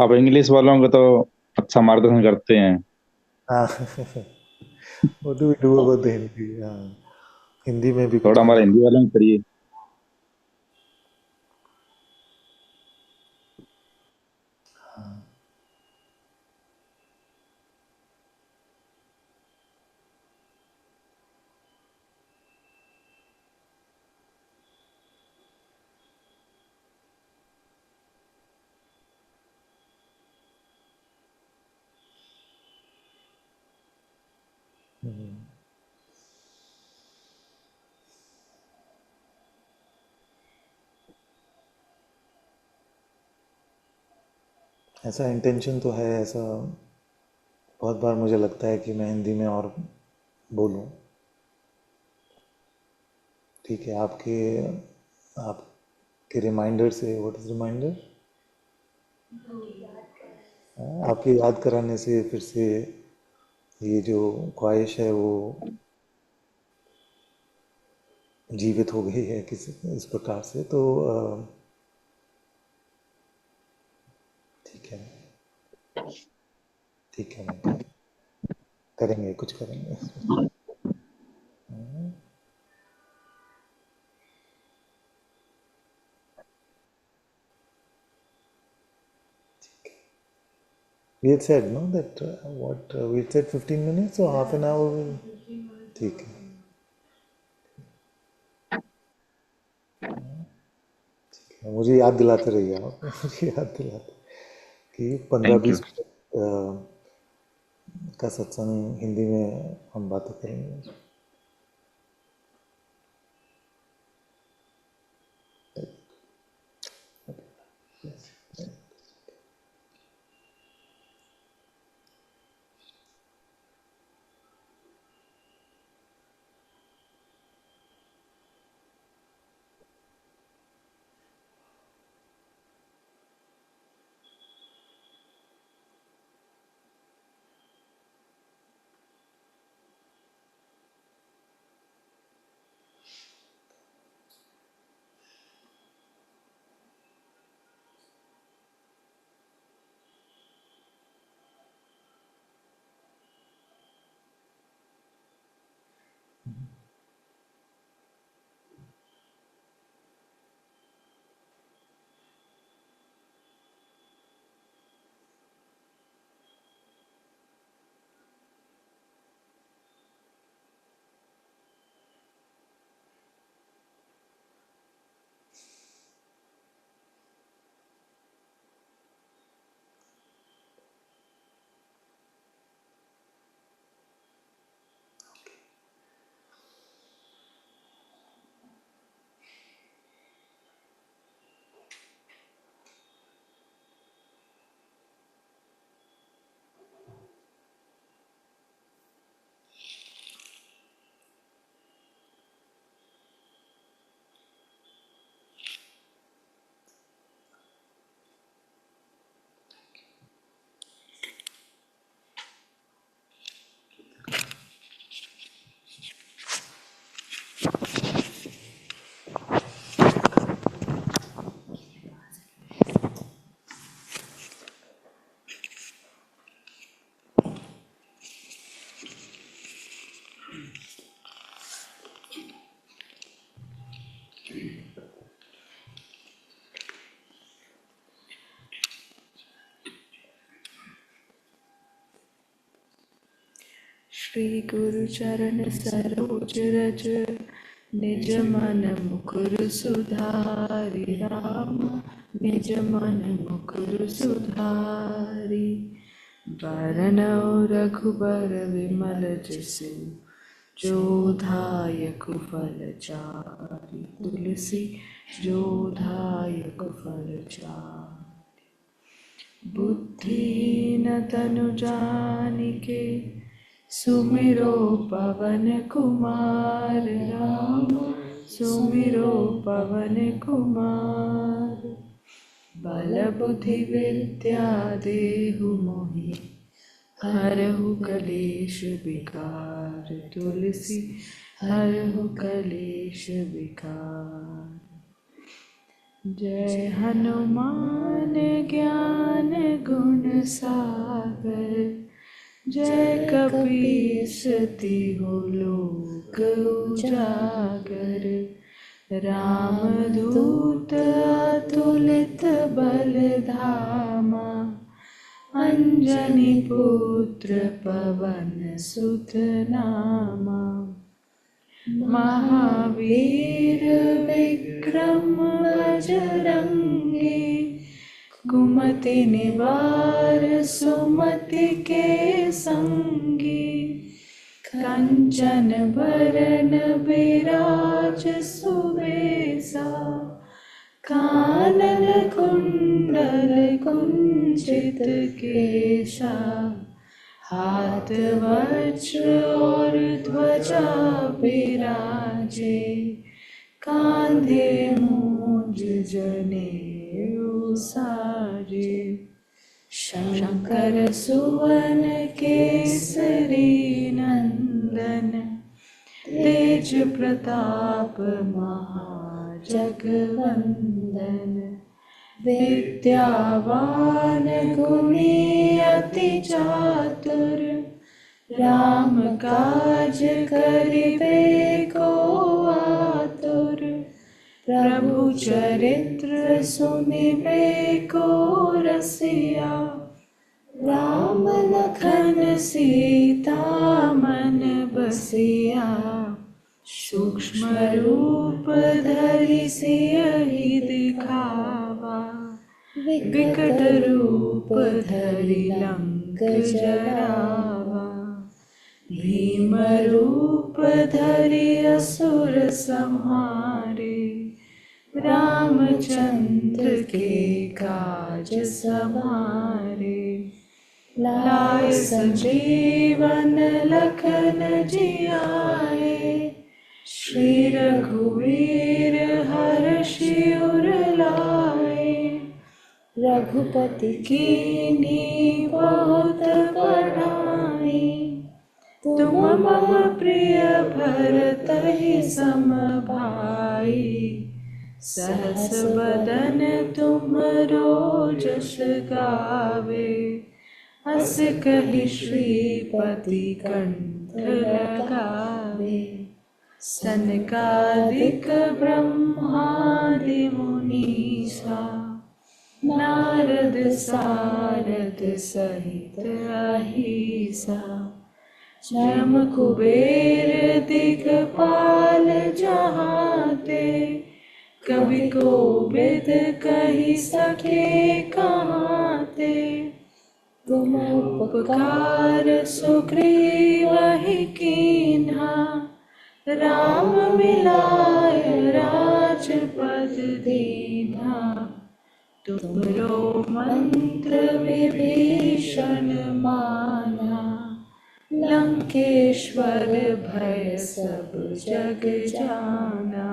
आप इंग्लिश वालों को तो अच्छा मार्गदर्शन करते हैं। हाँ, what do we do about the Hindi? हाँ, हिंदी में भी कुछ थोड़ा हमारा कहना। हिंदी वालों को करिए। ऐसा इंटेंशन तो है, ऐसा बहुत बार मुझे लगता है कि मैं हिंदी में और बोलूं। ठीक है, आपके रिमाइंडर से, व्हाट इज रिमाइंडर, आपके याद कराने से फिर से ये जो ख्वाहिश है वो जीवित हो गई है किसी इस प्रकार से। तो ठीक है, ठीक है, मैं करेंगे, कुछ करेंगे। We had said, no, that we had said 15 minutes or half an hour. ठीक है. मुझे याद दिलाते रहिए आप. मुझे याद दिलाते कि 15-20 का सत्संग हिंदी में हम बातें करेंगे. श्री गुरु चरण सरोज रज निज मन मुकुर सुधारि राम निज मन मुकुर सुधारि वरनौ रघुबर विमल जसु जो धायक फल चारि तुलसी जो धायक फल चारि बुद्धिहीन तनु जानिके सुमिरो पवन कुमार राम सुमिरो पवन कुमार बल बुद्धि विद्या देहु मोहि हरहु कलेश विकार तुलसी हरहु कलेश विकार जय हनुमान ज्ञान गुण सागर जय कपीस तिहु लोक उजागर रामदूत अतुलित बल धामा अंजनी पुत्र पवन सुत नामा महावीर विक्रम बजरंगी कुमति निवार सुमति के संगी कंचन बरन बिराज सुबेसा कानन कुंडल कुंचित केशा हाथ वज्र और ध्वजा बिराजे कांधे मूंज जनेऊ साजे शंकर सुवन केसरी नंदन तेज प्रताप महाजगवंदन विद्यावान गुणी अति चातुर राम काज करिबे को आतुर प्रभु चरित्र सुनिबे को रसिया राम लखन सीता मन बसिया, सूक्ष्म रूप धरि सियहि दिखावा, विकट रूप धरि लंक जरावा, भीम रूप धरि असुर संहारे, रामचंद्र के काज सवारे, लाए संजीवन लखन जियाए, श्री रघुवीर हर्षि उर लाए, रघुपति कीन्ही बहुत बड़ाई, तुम मम प्रिय भरतहि सम भाई, सहस बदन तुमरो जस गावे, हस कहि श्रीपति कंठ लगावे, सनकादिक ब्रह्मादि मुनीसा, नारद सारद सहित अहिसा, जम कुबेर दिगपाल जहाते, कवि कोविद कहि सके कहाते, तुम उपकार सुग्रीवहि कीन्हा, राम मिलाय राजपद दीन्हा, तुमरो मंत्र विभीषण माना, लंकेश्वर भय सब जग जाना,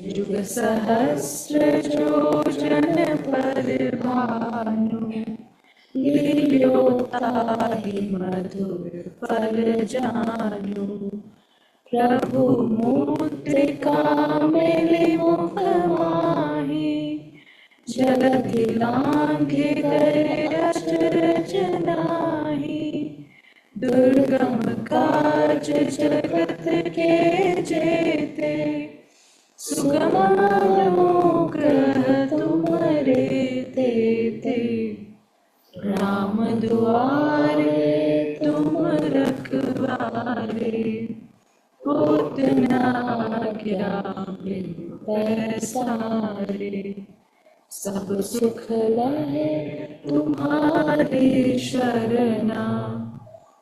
जुग सहस्र जो जन पर भानु, लील्यो ताहि मधुर फल जानु, प्रभु मुद्रिका मेलि मुख माहि, जलधि लांघि गए अचरज नाहि, दुर्गम काज जगत के जेते, सुगम अनुग्रह तुम्हारे तेते, राम दुआरे तुम रखवारे, होत न आज्ञा बिनु पैसारे, सब सुख लहे तुम्हारी शरणा,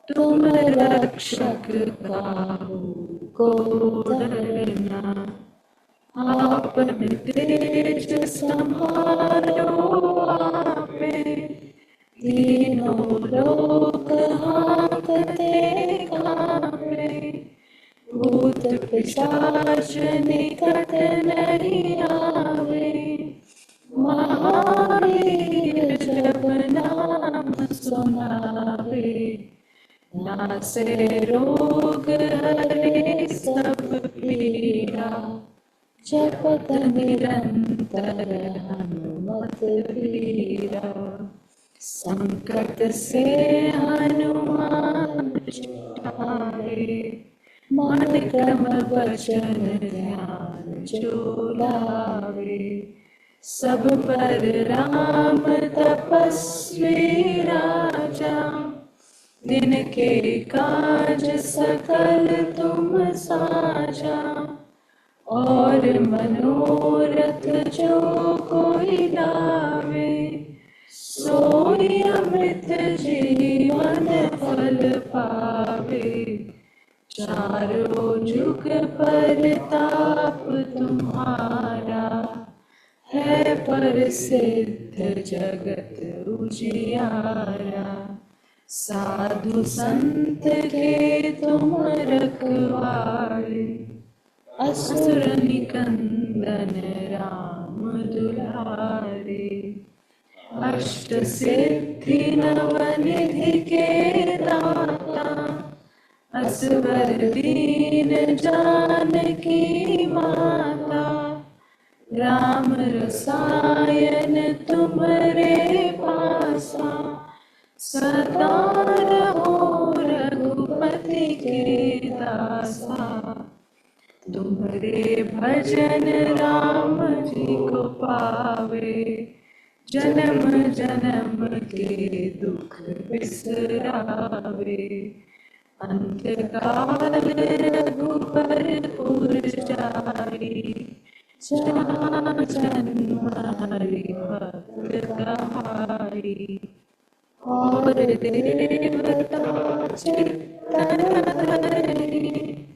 तुम रक्षक काहू को डरना, आपन तेज संहारो आपे, तीनों लोक हांकते कांपे, भूत पिशाच निकट नहीं आवे, महावीर जब नाम सुनावे, नासे रोग हरे सब पीड़ा, जपत निरंतर हनुमत वीरा, संकट से हनुमान छुड़ाए, मन क्रम वचन ध्यान जो लावे, सब पर राम तपस्वी राजा, दिन के काज सकल तुम साजा, और मनोरथ जो कोई लावे, सोई अमृत जीवन फल पावे, चारों जुग परताप तुम्हारा, है प्रसिद्ध जगत उजियारा, साधु संत के तुम रखवारे, असुर निकंदन राम दुलारे, अष्ट सिद्धि नवनिधि के दाता, असवर दीन जानकी माता, राम रसायन तुम्हारे पासा, सदा रहो रघुपति के दासा, तुम्हारे भजन राम जी को पावे, जन्म जन्म के दुख बिसरावे, अंतकाल रघुबर पुर जाई, जहाँ जन्म हरि भक्त कहाई। और देवता चित्तन धरि,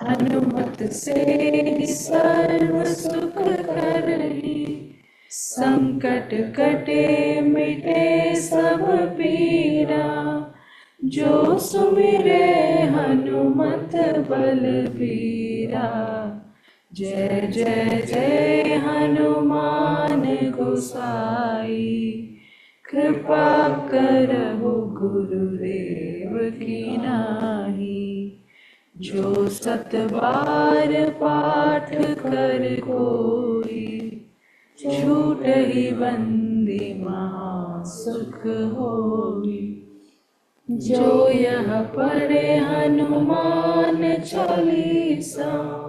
हनुमत से सर्व सुख करहि, संकट कटे मिटे सब पीरा, जो सुमिरे हनुमत बलबीरा। जय जय जय हनुमान गोसाई, कृपा करहु गुरुदेव की नाहि। जो सत बार पाठ कर कोई, छूटहि बंदी महासुख होई। जो यह पढ़े हनुमान चालीसा,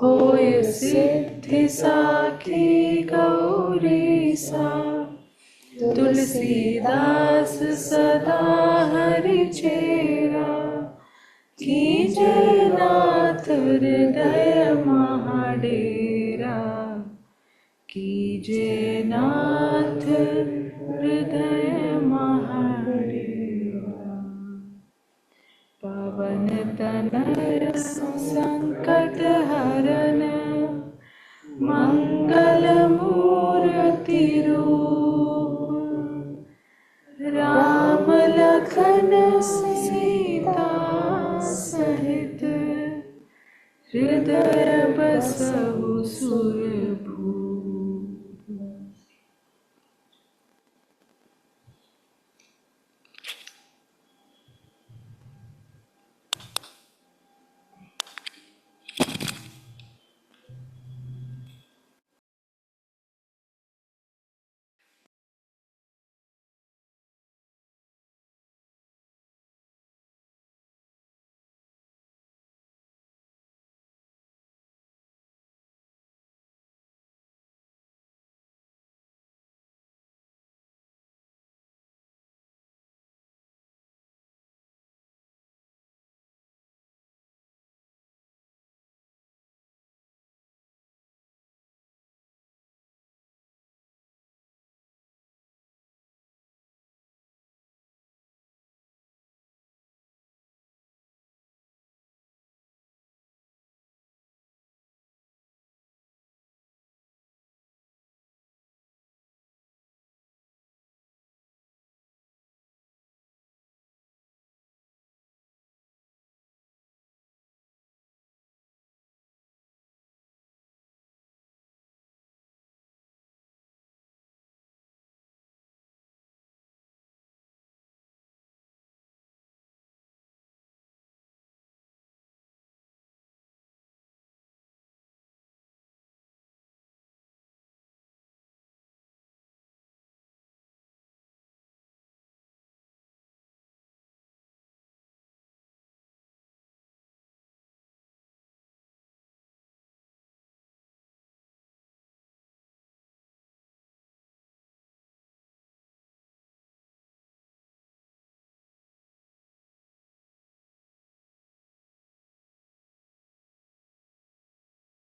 होय सिद्धि साखी गौरीसा। तुलसीदास सदा हरि चेरा, कीजय नाथ हृदय महाडेरा। कीजय नाथ हृदय महाडेरा। पवन तनय संकट हरन, मंगल मूर्ति रूप। राम लखन सीता सहित, हृदय बसहु सुर